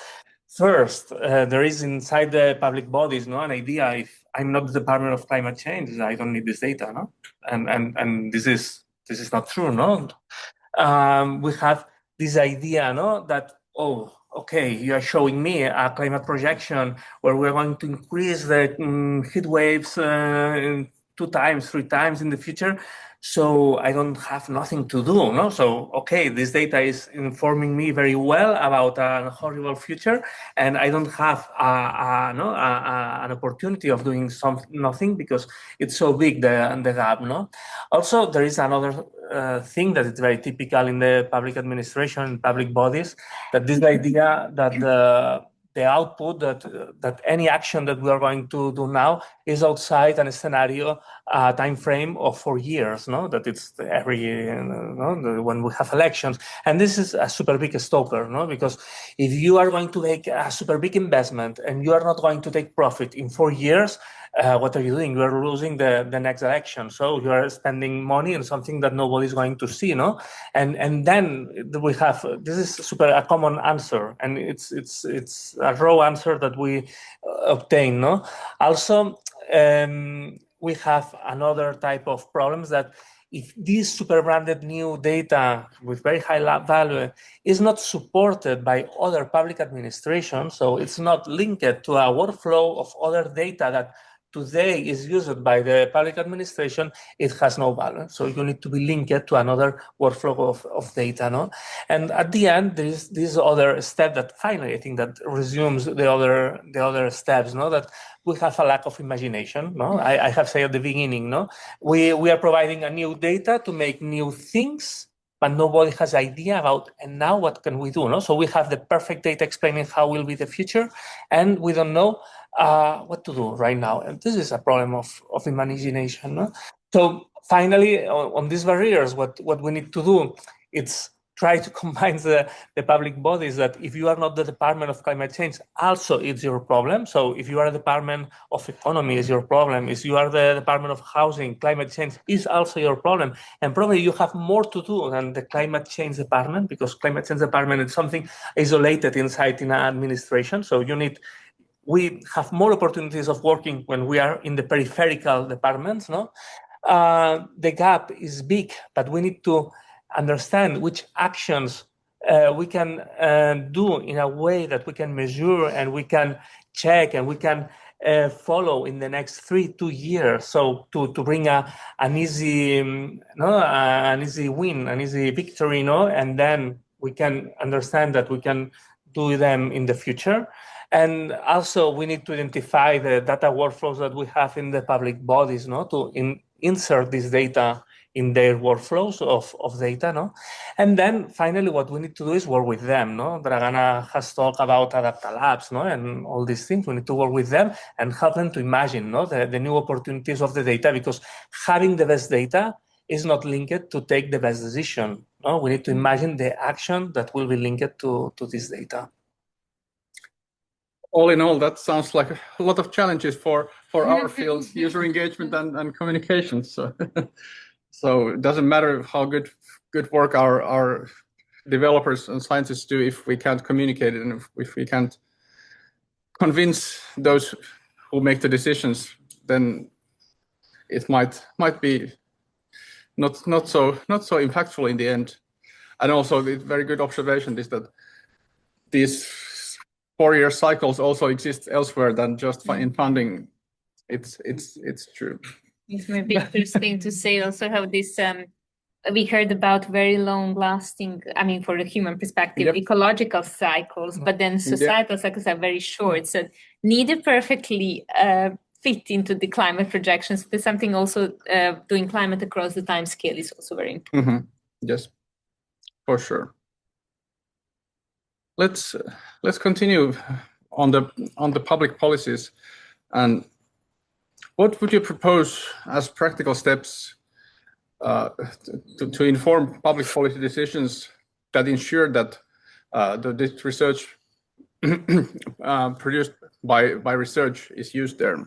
[SPEAKER 10] First, there is inside the public bodies, no, an idea. If I'm not the Department of Climate Change, I don't need this data, no, and this is not true, no. We have this idea, no, that okay, you are showing me a climate projection where we're going to increase the heat waves 2 times, 3 times in the future. So I don't have nothing to do, no? So, okay, this data is informing me very well about a horrible future, and I don't have an opportunity of doing nothing because it's so big, the gap, no? Also, there is another thing that is very typical in the public administration, public bodies, that this idea that the output that any action that we are going to do now is outside a scenario time frame of 4 years, no? That it's every when we have elections, and this is a super big stopper, no? Because if you are going to make a super big investment and you are not going to take profit in 4 years, what are you doing? You are losing the next election. So you are spending money on something that nobody is going to see, no? And then we have this is a common answer, and it's a raw answer that we obtain, no? Also, we have another type of problems that if this super branded new data with very high value is not supported by other public administrations, so it's not linked to a workflow of other data that today is used by the public administration, it has no value. So you need to be linked to another workflow of data, no? And at the end, there is this other step that finally I think that resumes the other steps, no? That we have a lack of imagination, no? I have said at the beginning, no? We are providing a new data to make new things, but nobody has idea about, and now what can we do, no? So we have the perfect data explaining how will be the future, and we don't know what to do right now. And this is a problem of imagination, no? So finally, on these barriers, what we need to do, it's try to combine the public bodies that if you are not the Department of Climate Change, also it's your problem. So if you are the Department of Economy, is your problem. If you are the Department of Housing, climate change is also your problem. And probably you have more to do than the Climate Change Department, because Climate Change Department is something isolated inside in an administration. So we have more opportunities of working when we are in the peripheral departments, no? The gap is big, but we need to understand which actions we can do in a way that we can measure and we can check and we can follow in the next 2 years. So to bring an easy an easy win, an easy victory, no? And then we can understand that we can do them in the future. And also we need to identify the data workflows that we have in the public bodies, no? To insert this data in their workflows of data, no? And then finally, what we need to do is work with them, no? Dragana has talked about Adapta Labs, no? And all these things, we need to work with them and help them to imagine, no? The new opportunities of the data, because having the best data is not linked to take the best decision, no? We need to imagine the action that will be linked to this data.
[SPEAKER 8] All in all, that sounds like a lot of challenges for our fields, user engagement and communications. So it doesn't matter how good work our developers and scientists do if we can't communicate it and if we can't convince those who make the decisions, then it might be not so impactful in the end. And also the very good observation is that these 4-year cycles also exist elsewhere than just in funding. It's true.
[SPEAKER 9] It's maybe interesting to say also how this we heard about very long lasting, I mean, for the human perspective,
[SPEAKER 8] Yep.
[SPEAKER 9] Ecological cycles, but then societal cycles are very short. So neither perfectly fit into the climate projections. There's something also doing climate across the time scale is also very important.
[SPEAKER 8] Mm-hmm. Yes, for sure. Let's continue on the public policies. And what would you propose as practical steps to inform public policy decisions that ensure that the research produced by research is used there?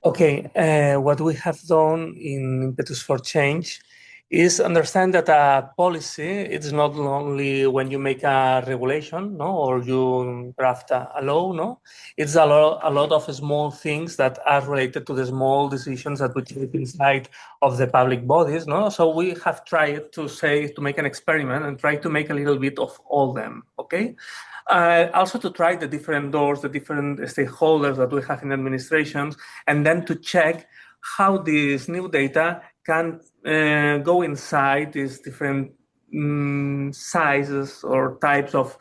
[SPEAKER 10] Okay, what we have done in Impetus for Change is understand that a policy, it's not only when you make a regulation, no, or you draft a law, no, it's a lot of small things that are related to the small decisions that we take inside of the public bodies, no. So we have tried to make an experiment and try to make a little bit of all them, okay. Also to try the different doors, the different stakeholders that we have in administrations, and then to check how this new data can go inside these different sizes or types of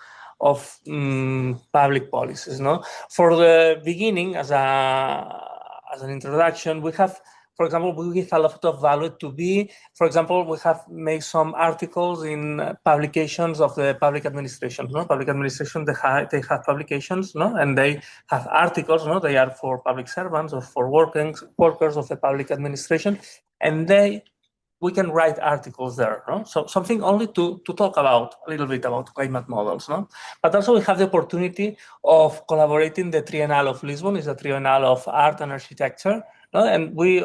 [SPEAKER 10] public policies. No, for the beginning, as an introduction, we have, for example, we give a lot of value to be. For example, we have made some articles in publications of the public administration. No, public administration they have publications, no, and they have articles. No, they are for public servants or for workers of the public administration, and we can write articles there, no? So something only to talk about a little bit about climate models, no? But also we have the opportunity of collaborating. The Triennale of Lisbon is a Triennale of Art and Architecture, no? And we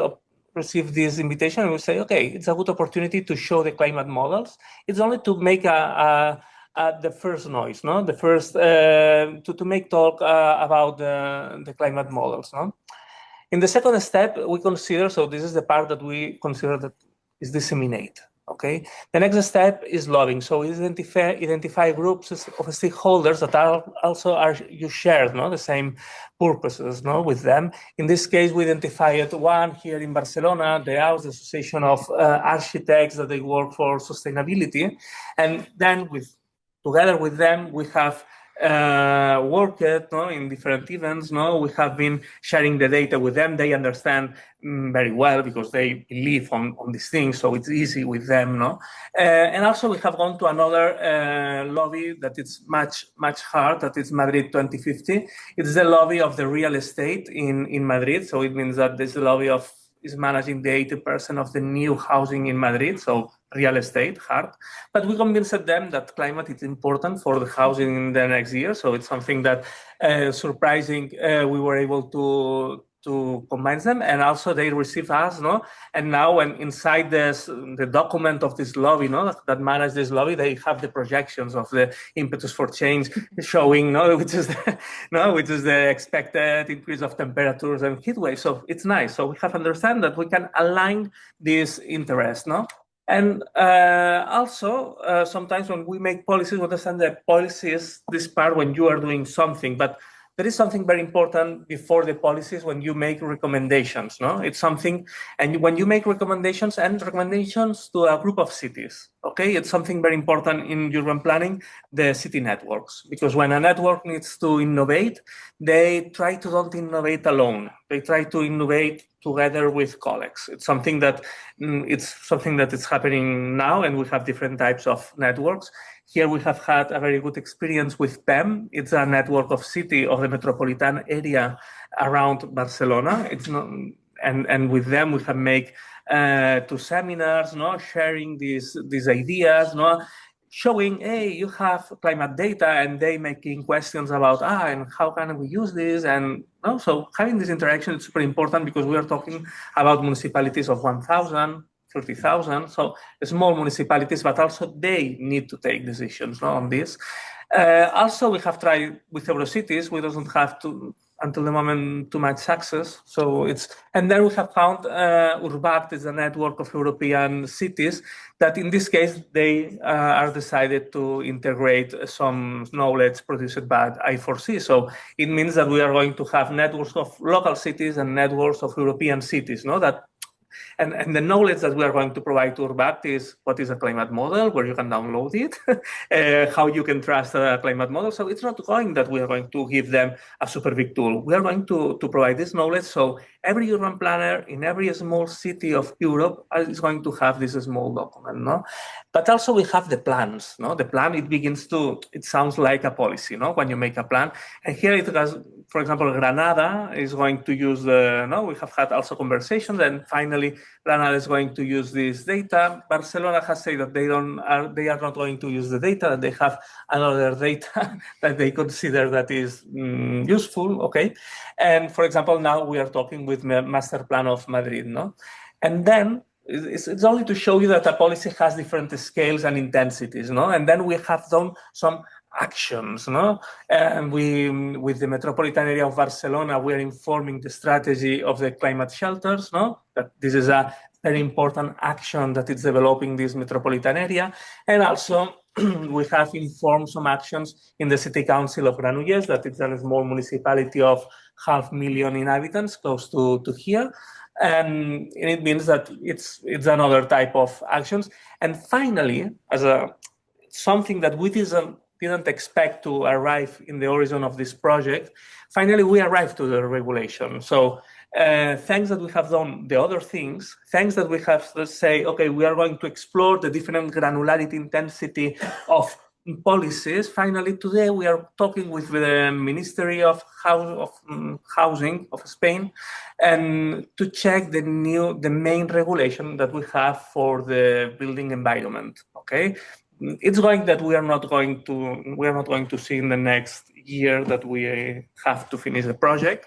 [SPEAKER 10] receive this invitation and we say, okay, it's a good opportunity to show the climate models. It's only to make the first noise, no? The first to make talk about the climate models, no? In the second step, we consider, so this is the part that we consider that is disseminate. Okay. The next step is lobbying. So identify groups of stakeholders that you share, no, the same purposes, no, with them. In this case, we identified one here in Barcelona, the AUS, the Association of Architects that they work for sustainability, and then together with them, we have worked, no, in different events. No, we have been sharing the data with them. They understand very well because they believe on these things, so it's easy with them. No, and also we have gone to another lobby that is much hard. That is Madrid 2050. It's the lobby of the real estate in Madrid. So it means that this lobby is managing the 80% of the new housing in Madrid. So real estate, hard. But we convinced them that climate is important for the housing in the next year. So it's something that, surprising, we were able to convince them, and also they receive us, no? And now, when inside the document of this lobby, no, that manage this lobby, they have the projections of the impetus for change showing, no, which is the expected increase of temperatures and heat waves. So it's nice. So we have understand that we can align this interest, no? And also, sometimes when we make policies, we understand that policy is this part when you are doing something, but there is something very important before the policies when you make recommendations, no? It's something, and when you make recommendations to a group of cities, okay? It's something very important in urban planning, the city networks, because when a network needs to innovate, they try to don't innovate alone. They try to innovate together with colleagues. It's something that is happening now, and we have different types of networks. Here we have had a very good experience with PEM. It's a network of the metropolitan area around Barcelona. It's not, and with them we have made 2 seminars, no, sharing these ideas, no, showing, hey, you have climate data, and they making questions about, and how can we use this? And also having this interaction is super important because we are talking about municipalities of 1,000, 30,000, so small municipalities, but also they need to take decisions, no, on this. Also, we have tried with Eurocities. We don't have to, until the moment, too much success. So and then we have found UrbanAIR is a network of European cities that, in this case, they are decided to integrate some knowledge produced by I4C. So it means that we are going to have networks of local cities and networks of European cities, no, that. And the knowledge that we are going to provide to UrbanAIR is what is a climate model, where you can download it, how you can trust a climate model. So it's not going that we are going to give them a super big tool. We are going to provide this knowledge. So every urban planner in every small city of Europe is going to have this small document, no? But also we have the plans, no? The plan, it sounds like a policy, no? When you make a plan. And here it has, for example, Granada is going to use we have had also conversations, and finally Granada is going to use this data. Barcelona has said that they are not going to use the data, they have another data that they consider that is useful, okay? And for example, now we are talking with the master plan of Madrid, no? And then it's only to show you that a policy has different scales and intensities, no? And then we have done some actions, no? And with the metropolitan area of Barcelona, we are informing the strategy of the climate shelters, no? That this is a very important action that is developing this metropolitan area. And also we have informed some actions in the city council of Granollers, that it's a small municipality of 500,000 inhabitants, close to here. And it means that it's another type of actions. And finally, as something that we didn't expect to arrive in the horizon of this project, finally we arrived to the regulation. So thanks that we have done the other things, thanks that we have, let's say, okay, we are going to explore the different granularity intensity of policies. Finally, today we are talking with the Ministry of Housing of Spain, and to check the main regulation that we have for the building environment. Okay, it's going that we are not going to see in the next year that we have to finish the project,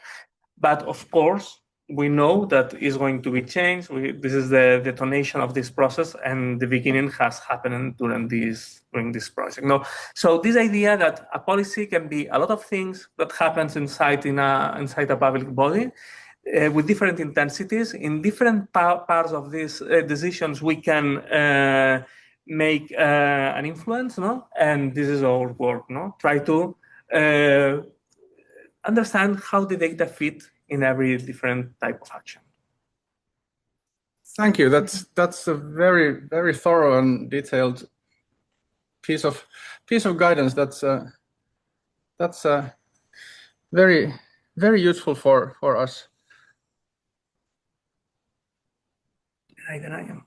[SPEAKER 10] but of course we know that is going to be changed. This is the detonation of this process, and the beginning has happened during this project. No, so this idea that a policy can be a lot of things that happens inside a public body, with different intensities. In different parts of these decisions, we can make an influence, no? And this is our work, no? Try to understand how the data fit in every different type of action.
[SPEAKER 8] Thank you. That's a very thorough and detailed piece of guidance. That's very useful for us.
[SPEAKER 10] I am.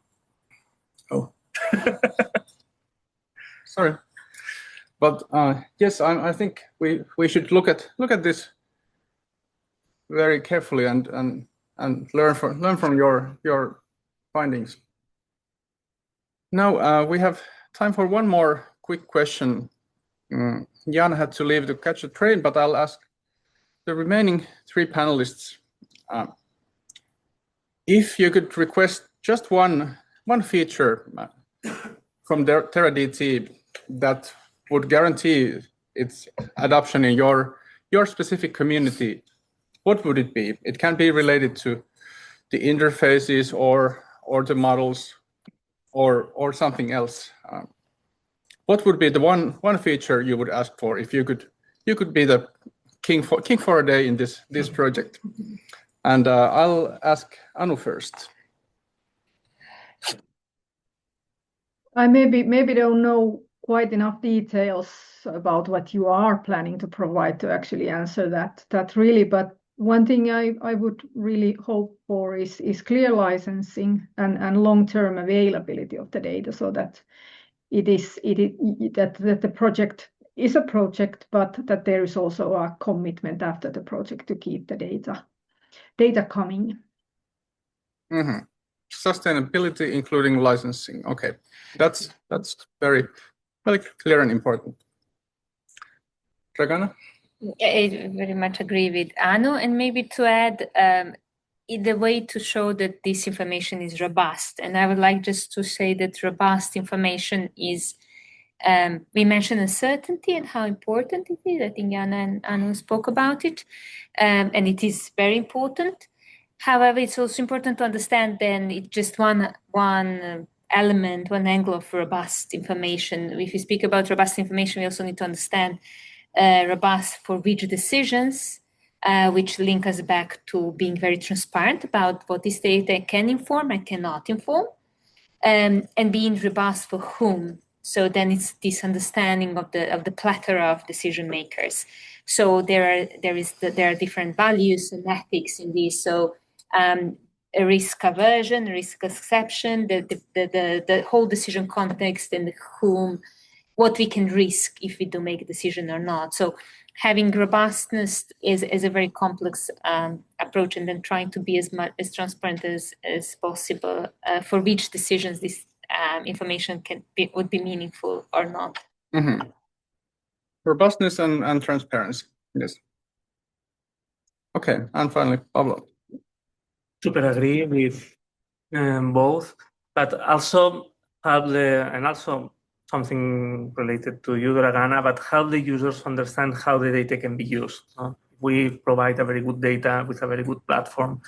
[SPEAKER 8] Oh, sorry. But yes, I think we should look at this very carefully and learn from your findings. Now we have time for one more quick question. Jan had to leave to catch a train, but I'll ask the remaining three panelists if you could request just one feature from TerraDT that would guarantee its adoption in your specific community, what would it be? It can be related to the interfaces or the models or something else. What would be the one feature you would ask for if you could be the king for a day in this project? And I'll ask Anu first.
[SPEAKER 12] I maybe don't know quite enough details about what you are planning to provide to actually answer that really, but one thing I would really hope for is clear licensing and long-term availability of the data, so that that the project is a project, but that there is also a commitment after the project to keep the data coming.
[SPEAKER 8] Mm-hmm. Sustainability, including licensing. Okay, that's very clear and important. Dragana?
[SPEAKER 9] I very much agree with Anu, and maybe to add the way to show that this information is robust. And I would like just to say that robust information is, we mentioned uncertainty and how important it is. I think Jana and Anu spoke about it, and it is very important. However, it's also important to understand then it's just one element, one angle of robust information. If we speak about robust information, we also need to understand robust for which decisions, which link us back to being very transparent about what this data can inform and cannot inform, and being robust for whom. So then it's this understanding of the plethora of decision makers. So there are different values and ethics in this. So a risk aversion, risk acceptance, the whole decision context and whom, what we can risk if we do make a decision or not. So having robustness is a very complex approach, and then trying to be as transparent as possible for which decisions this information would be meaningful or not.
[SPEAKER 8] Mm-hmm. Robustness and transparency. Yes. Okay, and finally, Pablo.
[SPEAKER 10] Super agree with both, but also also something related to you, Dragana, but help the users understand how the data can be used. We provide a very good data with a very good platform,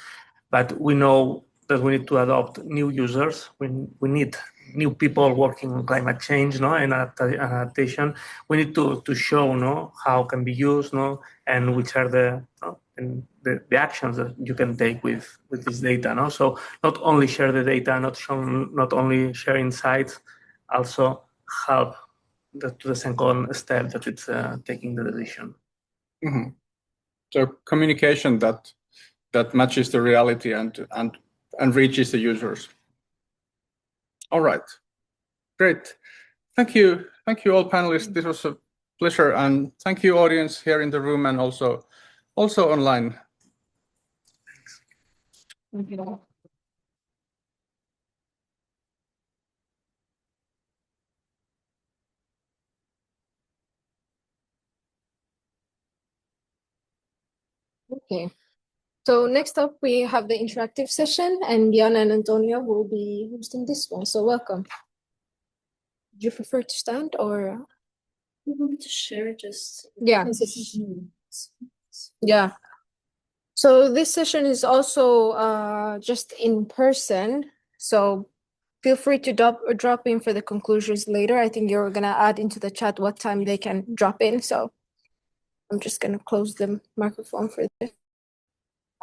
[SPEAKER 10] but we know that we need to adopt new users. We need new people working on climate change, and adaptation. We need to show, how it can be used, and which are the actions that you can take with this data. So not only share the data, not only share insights, also help to the second step that it's taking the decision.
[SPEAKER 8] Mm-hmm. So communication that matches the reality and reaches the users. All right, great. Thank you all panelists. This was a pleasure, and thank you audience here in the room and also online. Thanks.
[SPEAKER 9] Thank you.
[SPEAKER 1] Okay. So next up, we have the interactive session, and Jana and Antonio will be hosting this one. So welcome. Do you prefer to stand or?
[SPEAKER 13] You want to share just?
[SPEAKER 1] Yeah. Yeah. So this session is also just in person. So feel free to drop in for the conclusions later. I think you're gonna add into the chat what time they can drop in. So I'm just gonna close the microphone for this.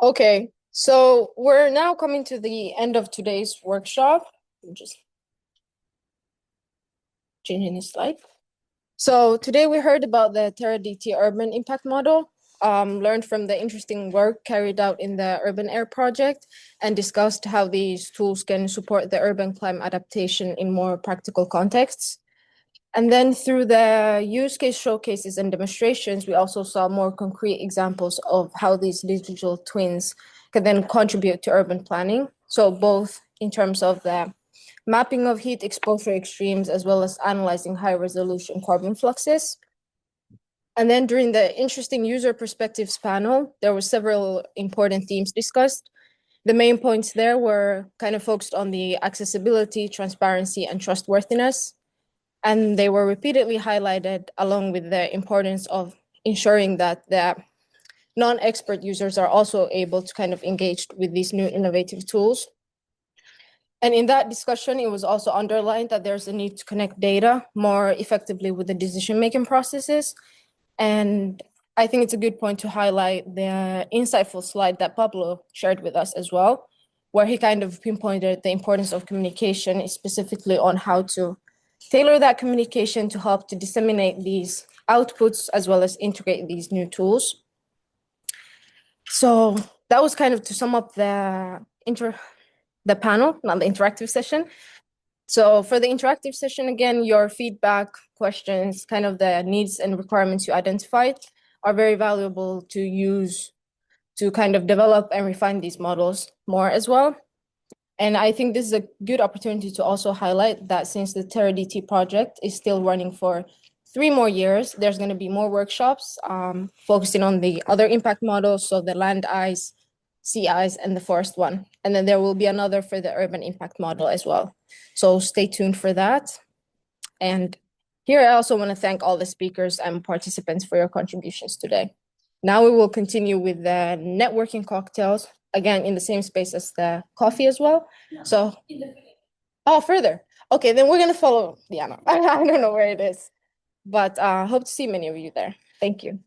[SPEAKER 1] Okay, so we're now coming to the end of today's workshop. I'm just changing the slide. So today we heard about the TerraDT urban impact model, learned from the interesting work carried out in the UrbanAIR project, and discussed how these tools can support the urban climate adaptation in more practical contexts. And then through the use case showcases and demonstrations, we also saw more concrete examples of how these digital twins can then contribute to urban planning. So both in terms of the mapping of heat exposure extremes, as well as analyzing high resolution carbon fluxes. And then during the interesting user perspectives panel, there were several important themes discussed. The main points there were kind of focused on the accessibility, transparency, and trustworthiness. And they were repeatedly highlighted along with the importance of ensuring that the non-expert users are also able to kind of engage with these new innovative tools. And in that discussion, it was also underlined that there's a need to connect data more effectively with the decision-making processes. And I think it's a good point to highlight the insightful slide that Pablo shared with us as well, where he kind of pinpointed the importance of communication, specifically on how to tailor that communication to help to disseminate these outputs as well as integrate these new tools. So that was kind of to sum up the panel, not the interactive session. So for the interactive session, again, your feedback, questions, kind of the needs and requirements you identified are very valuable to use to kind of develop and refine these models more as well. And I think this is a good opportunity to also highlight that since the TerraDT project is still running for 3 more years, there's going to be more workshops focusing on the other impact models, so the land ice, sea ice, and the forest one. And then there will be another for the urban impact model as well. So stay tuned for that. And here I also want to thank all the speakers and participants for your contributions today. Now we will continue with the networking cocktails, again, in the same space as the coffee as well. So, oh, further. Okay, then we're going to follow Diana. I don't know where it is, but hope to see many of you there. Thank you.